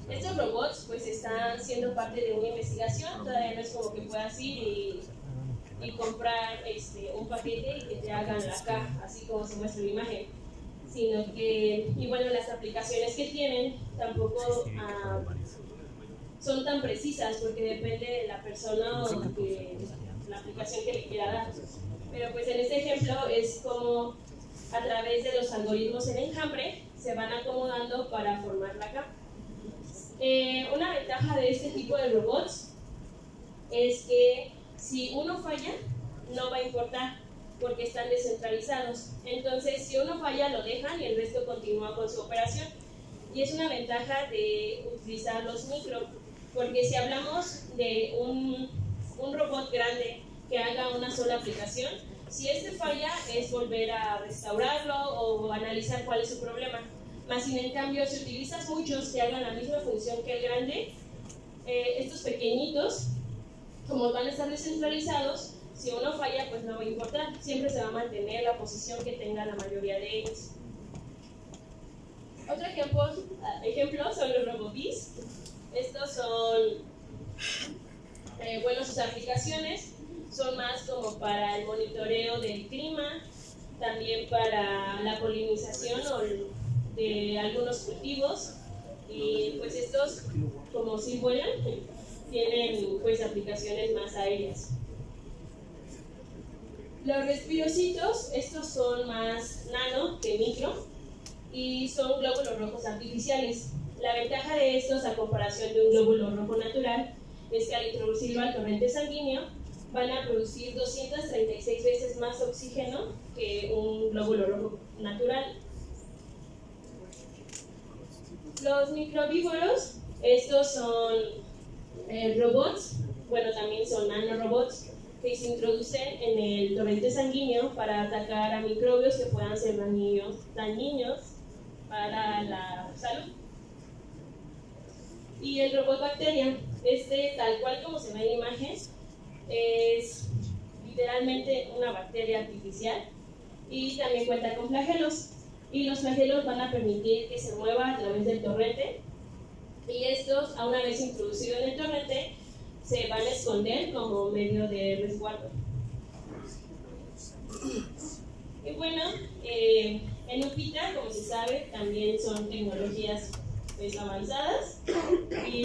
Estos robots pues están siendo parte de una investigación, todavía no es como que puedas ir y comprar un paquete y que te hagan la caja, así como se muestra en la imagen, sino que, y bueno, las aplicaciones que tienen tampoco son tan precisas porque depende de la persona o de la aplicación que le quiera dar. Pero pues en este ejemplo es como a través de los algoritmos en enjambre se van acomodando para formar la capa. Una ventaja de este tipo de robots es que si uno falla, no va a importar porque están descentralizados. Entonces, si uno falla, lo dejan y el resto continúa con su operación. Y es una ventaja de utilizar los micro, porque si hablamos de un robot grande que haga una sola aplicación, si este falla es volver a restaurarlo o analizar cuál es su problema. Más sin en cambio, si utilizas muchos que hagan la misma función que el grande, estos pequeñitos, como van a estar descentralizados, si uno falla, pues no va a importar, siempre se va a mantener la posición que tenga la mayoría de ellos. Otro ejemplo son los RoboBees. Estos son, bueno, sus aplicaciones son más como para el monitoreo del clima, también para la polinización de algunos cultivos, y pues estos, como si vuelan, tienen pues aplicaciones más aéreas. Los respirocitos, estos son más nano que micro y son glóbulos rojos artificiales. La ventaja de estos a comparación de un glóbulo rojo natural es que al introducirlo al torrente sanguíneo van a producir 236 veces más oxígeno que un glóbulo rojo natural. Los microvívoros, estos son robots, bueno, también son nanorobots que se introducen en el torrente sanguíneo para atacar a microbios que puedan ser dañinos para la salud. Y el robot bacteria, tal cual como se ve en la imagen, es literalmente una bacteria artificial y también cuenta con flagelos. y los flagelos van a permitir que se mueva a través del torrente, y estos, a una vez introducidos en el torrente, se van a esconder como medio de resguardo. Y bueno, en UPITA, como se sabe, también son tecnologías pues, avanzadas, y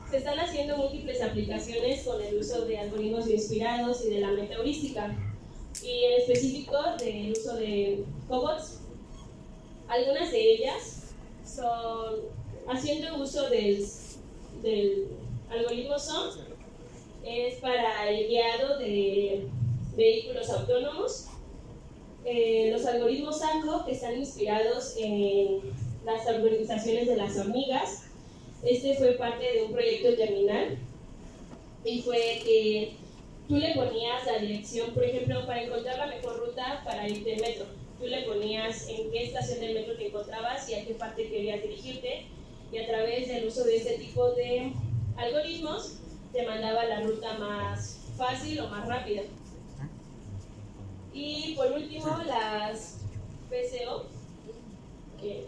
se están haciendo múltiples aplicaciones con el uso de algoritmos inspirados y de la metaheurística, y en específico del uso de cobots. Algunas de ellas son haciendo uso del algoritmo SOM, es para el guiado de vehículos autónomos. Los algoritmos ACO, que están inspirados en las organizaciones de las hormigas. Este fue parte de un proyecto terminal, y fue que tú le ponías la dirección, por ejemplo, para encontrar la mejor ruta para irte en metro. Tú le ponías en qué estación del metro te encontrabas y a qué parte querías dirigirte, y a través del uso de este tipo de algoritmos te mandaba la ruta más fácil o más rápida. Y por último, las PCO, que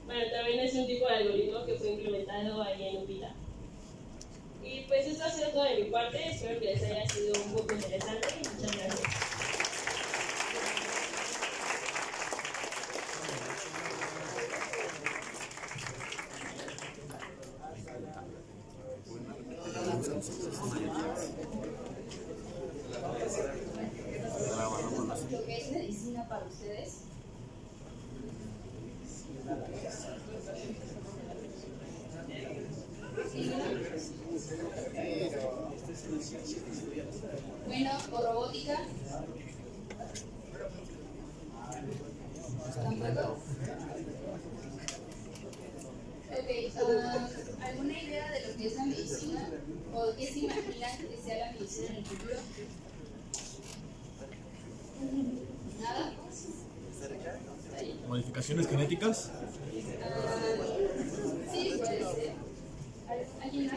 bueno, también es un tipo de algoritmo que fue implementado ahí en UPITA. Y pues esto ha sido todo de mi parte, espero que les haya sido un poco interesante y muchas gracias. Lo que es medicina para ustedes. Bueno, o robótica. ¿Tampoco? Ok, ¿alguna idea de lo que es la medicina? ¿O qué se imaginan que sea la medicina en el futuro? ¿Nada? ¿Modificaciones genéticas? Sí, puede ser. ¿Alguien más?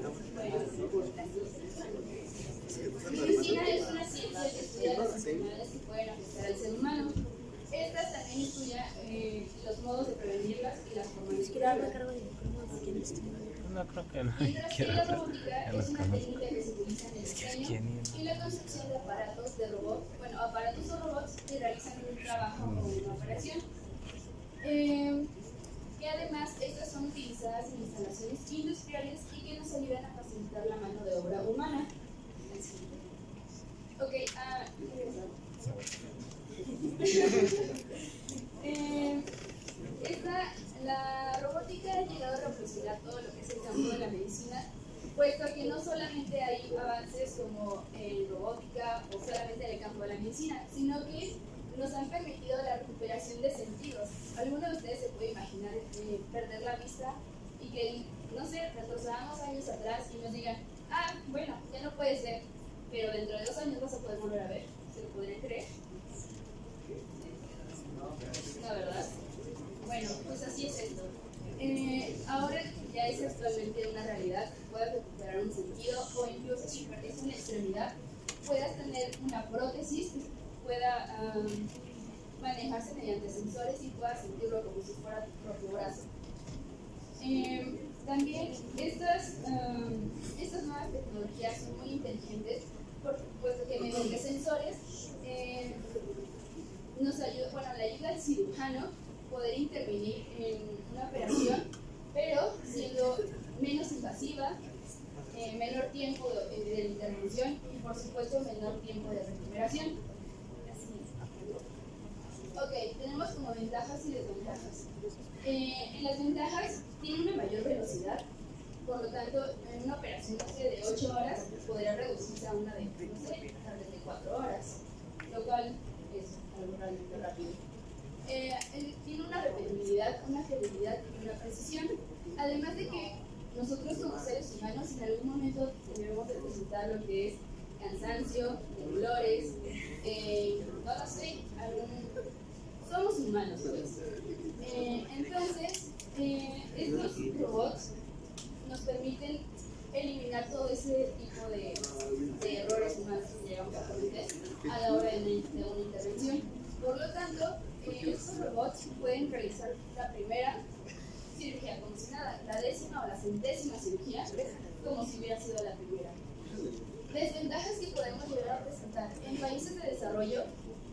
¿No? Bueno. Medicina es una ciencia que estudia las enfermedades que pueden afectar al ser humano. Esta también estudia los modos de prevenirlas y las formas de curarlas. No creo que no. Mientras que la robótica es una técnica que se utiliza en el diseño y la construcción de aparatos de robots, bueno, aparatos o robots que realizan un trabajo o una operación. Que además estas son utilizadas en instalaciones industriales y que nos ayudan a facilitar la mano de obra humana. Ok, la robótica ha llegado a revolucionar todo lo que es el campo de la medicina, puesto que no solamente hay avances como en robótica o solamente en el campo de la medicina, sino que nos han permitido la recuperación de sentidos. ¿Alguno de ustedes se puede imaginar perder la vista y que, no sé, retrocedamos años atrás y nos digan, bueno, ya no puedes ver, pero dentro de 2 años vas a poder volver a ver? ¿Se lo podrían creer? La verdad. Bueno, pues así es esto. Ahora ya es actualmente una realidad que puedas recuperar un sentido o incluso si perdiste una extremidad, puedas tener una prótesis que pueda manejarse mediante sensores y puedas sentirlo como si fuera tu propio brazo. También estas nuevas tecnologías son muy inteligentes, puesto que mediante sensores nos ayuda, bueno, le ayuda al cirujano poder intervenir en una operación, pero siendo menos invasiva, menor tiempo de intervención y por supuesto menor tiempo de recuperación. Ok, tenemos como ventajas y desventajas. En las ventajas tiene una mayor velocidad, por lo tanto en una operación de 8 horas podría reducirse a una de, no sé, tal vez de 4 horas, lo cual es algo realmente rápido. Tiene una repetibilidad, una fiabilidad y una precisión, además de que nosotros como seres humanos en algún momento debemos de presentar lo que es cansancio, dolores, no lo sé, somos humanos pues. Entonces, estos robots nos permiten eliminar todo ese tipo de errores humanos que llegamos a la hora de una intervención. Por lo tanto, estos robots pueden realizar la primera cirugía como si nada, la 10ª o la 100ª cirugía como si hubiera sido la primera. Desventajas que podemos llegar a presentar en países de desarrollo,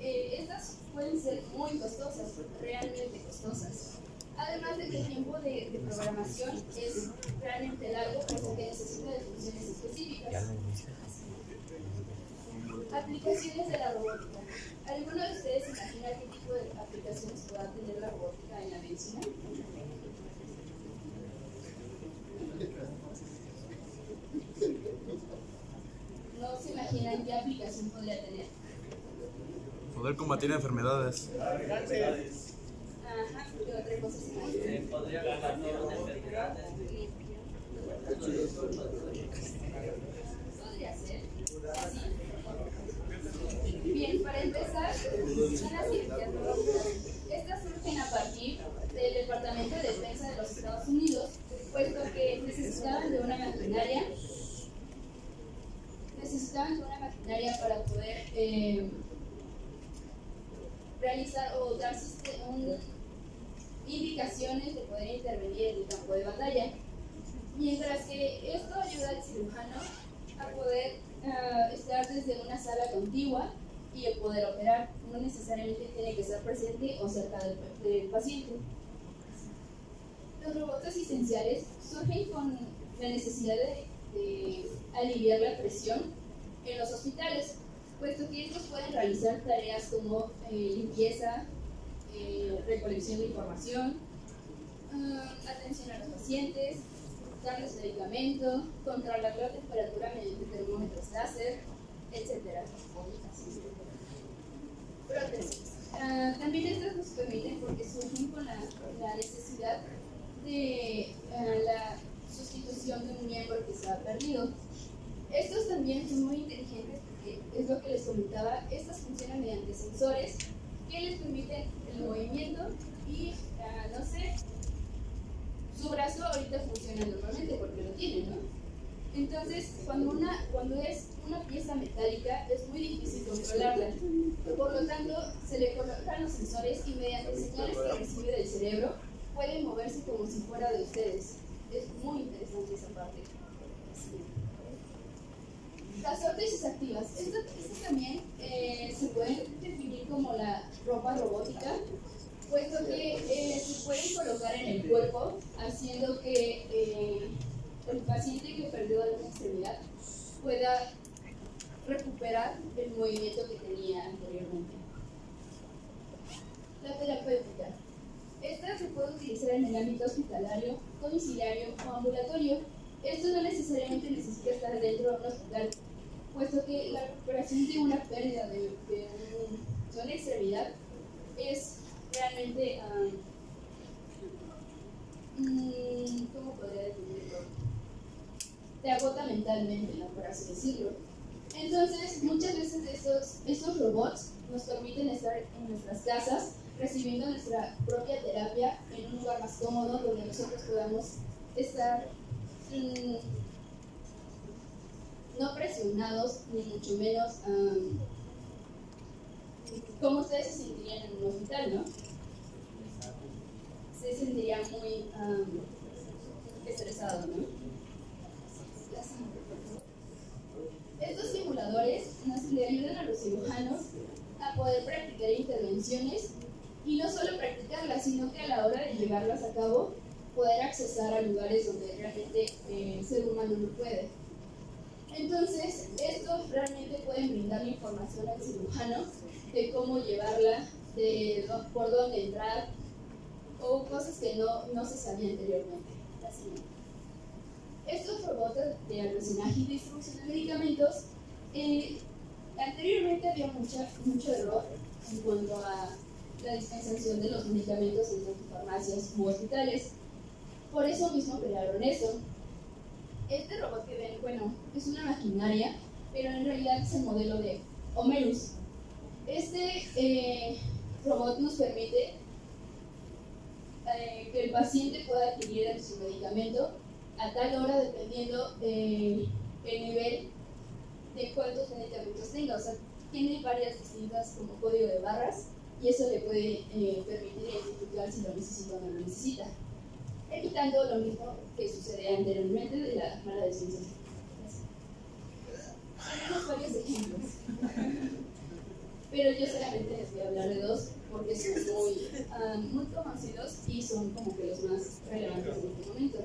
estas pueden ser muy costosas, realmente costosas. Además de que el tiempo de programación es realmente largo, puesto que necesita de funciones específicas. Aplicaciones de la robótica. ¿Alguno de ustedes imagina qué tipo de aplicaciones pueda tener la robótica en la medicina? ¿No se imaginan qué aplicación podría tener? Poder combatir enfermedades. Ajá, ¿qué otra cosa se imagina? Podría combatir enfermedades. Podría ser. Bien, para empezar, son las cirugías robóticas. Estas surgen a partir del Departamento de Defensa de los Estados Unidos, puesto que necesitaban de una maquinaria para poder realizar o dar indicaciones de poder intervenir en el campo de batalla. Mientras que esto ayuda al cirujano a poder estar desde una sala contigua y el poder operar. No necesariamente tiene que estar presente o cerca del paciente. Los robots asistenciales surgen con la necesidad de aliviar la presión en los hospitales, puesto que estos pueden realizar tareas como limpieza, recolección de información, atención a los pacientes, darles medicamento, controlar la temperatura mediante termómetros láser, etc. Prótesis. También estas nos permiten porque surgen con la necesidad de la sustitución de un miembro que se ha perdido. Estos también son muy inteligentes porque es lo que les comentaba, estas funcionan mediante sensores que les permiten el movimiento y, no sé, su brazo ahorita funciona normalmente porque lo tiene, ¿no? Entonces, cuando es una pieza metálica es muy difícil controlarla. Por lo tanto, se le colocan los sensores y mediante señales que recibe del cerebro pueden moverse como si fuera de ustedes. Es muy interesante esa parte. Las órtesis activas. Estas también se pueden definir como la ropa robótica, puesto que se pueden colocar en el cuerpo, haciendo que el paciente que perdió alguna extremidad pueda recuperar el movimiento que tenía anteriormente. La terapéutica. Esta se puede utilizar en el ámbito hospitalario, domiciliario o ambulatorio. Esto no necesariamente necesita estar dentro de un hospital, puesto que la recuperación de una pérdida de una extremidad es realmente, ¿cómo podría definirlo? Te agota mentalmente, ¿no? Por así decirlo. Entonces, muchas veces estos robots nos permiten estar en nuestras casas, recibiendo nuestra propia terapia en un lugar más cómodo, donde nosotros podamos estar no presionados, ni mucho menos como ustedes se sentirían en un hospital, ¿no? Se sentirían muy estresados, ¿no? Estos simuladores le ayudan a los cirujanos a poder practicar intervenciones y no solo practicarlas, sino que a la hora de llevarlas a cabo poder accesar a lugares donde realmente el ser humano no puede. Entonces, estos realmente pueden brindar la información al cirujano de cómo llevarla, de por dónde entrar, o cosas que no se sabía anteriormente. Así. Estos robots de almacenaje y distribución de medicamentos, anteriormente había mucho error en cuanto a la dispensación de los medicamentos en las farmacias u hospitales. Por eso mismo crearon eso. Este robot que ven, bueno, es una maquinaria, pero en realidad es el modelo de Homerus. Este robot nos permite que el paciente pueda adquirir su medicamento a tal hora dependiendo el nivel de cuántos medicamentos tenga. O sea, tiene varias distintas como código de barras y eso le puede permitir identificar si lo necesita o no lo necesita, evitando lo mismo que sucedía anteriormente de la mala definición. Tenemos varios ejemplos, pero yo solamente les voy a hablar de dos porque son muy conocidos y son como que los más relevantes en este momento.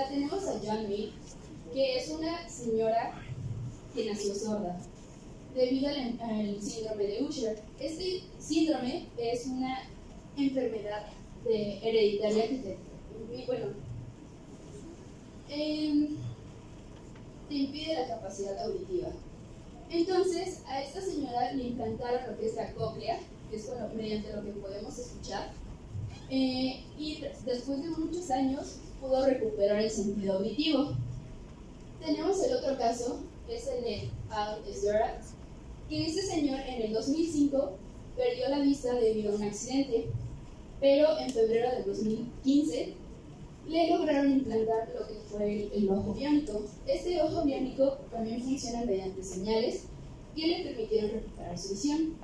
Tenemos a Joan Mir, que es una señora que nació sorda debido al síndrome de Usher. Este síndrome es una enfermedad hereditaria que te impide la capacidad auditiva. Entonces, a esta señora le implantaron lo que es la cóclea, que es mediante lo que podemos escuchar, y después de muchos años pudo recuperar el sentido auditivo. Tenemos el otro caso, que es el de Al Ezra, que este señor en el 2005 perdió la vista debido a un accidente, pero en febrero del 2015 le lograron implantar lo que fue el ojo biónico. Este ojo biónico también funciona mediante señales que le permitieron recuperar su visión.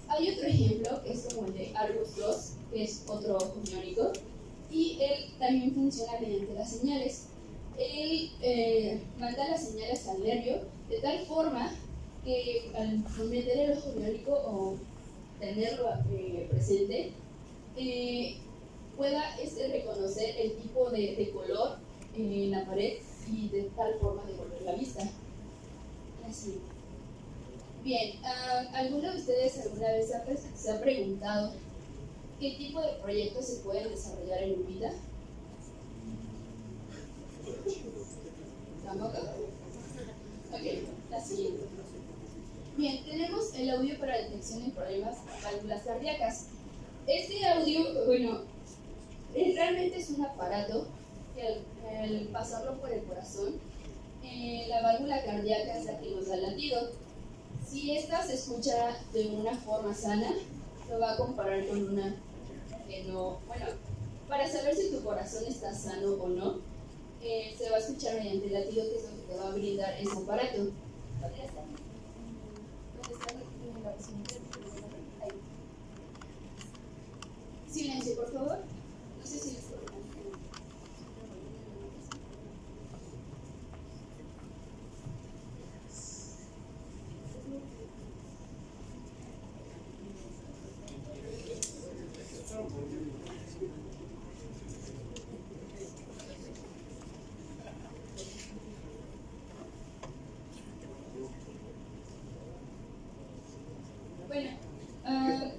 Hay otro ejemplo que es como el de Argus II, que es otro ojo biónico, y él también funciona mediante las señales. Él manda las señales al nervio de tal forma que al meter el ojo biónico o tenerlo presente, pueda reconocer el tipo de color en la pared y de tal forma devolver la vista. Así. Bien, ¿alguno de ustedes alguna vez se ha preguntado qué tipo de proyectos se pueden desarrollar en UPITA? ¿Tampoco? Ok, la siguiente. Bien, tenemos el audio para detección de problemas de válvulas cardíacas. Este audio, realmente es un aparato que al pasarlo por el corazón, la válvula cardíaca es la que nos da el latido. Si esta se escucha de una forma sana, lo va a comparar con una que no. Para saber si tu corazón está sano o no, se va a escuchar mediante el latido, que es lo que te va a brindar ese aparato. ¿Podría estar? ¿Dónde está la grabación? Ahí. Silencio, por favor. No sé si les puedo.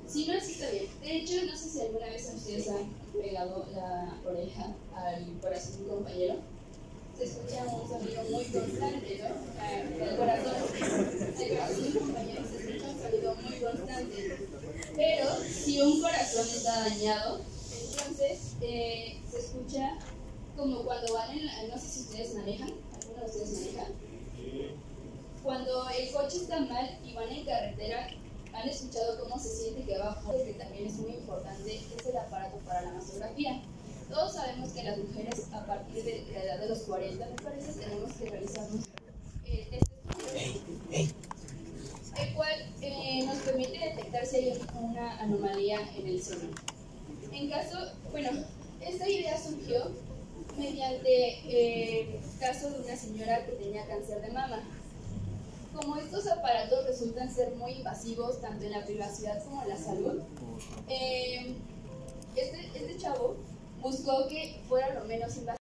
Si no, sí está bien. De hecho, no sé si alguna vez ustedes han pegado la oreja al corazón de un compañero. Se escucha un sonido muy constante, ¿no? El corazón de un compañero se escucha un sonido muy constante. Pero si un corazón está dañado, entonces se escucha como cuando van no sé si ustedes manejan, ¿alguno de ustedes maneja? Cuando el coche está mal y van en carretera, han escuchado cómo se siente que va fuerte, que también es muy importante, es el aparato para la mastografía. Todos sabemos que las mujeres a partir de la edad de los 40, me parece, tenemos que realizarnos este estudio, el cual nos permite detectar si hay una anomalía en el seno. En caso, esta idea surgió mediante el caso de una señora que tenía cáncer de mama. Como estos aparatos resultan ser muy invasivos tanto en la privacidad como en la salud, este chavo buscó que fuera lo menos invasivo.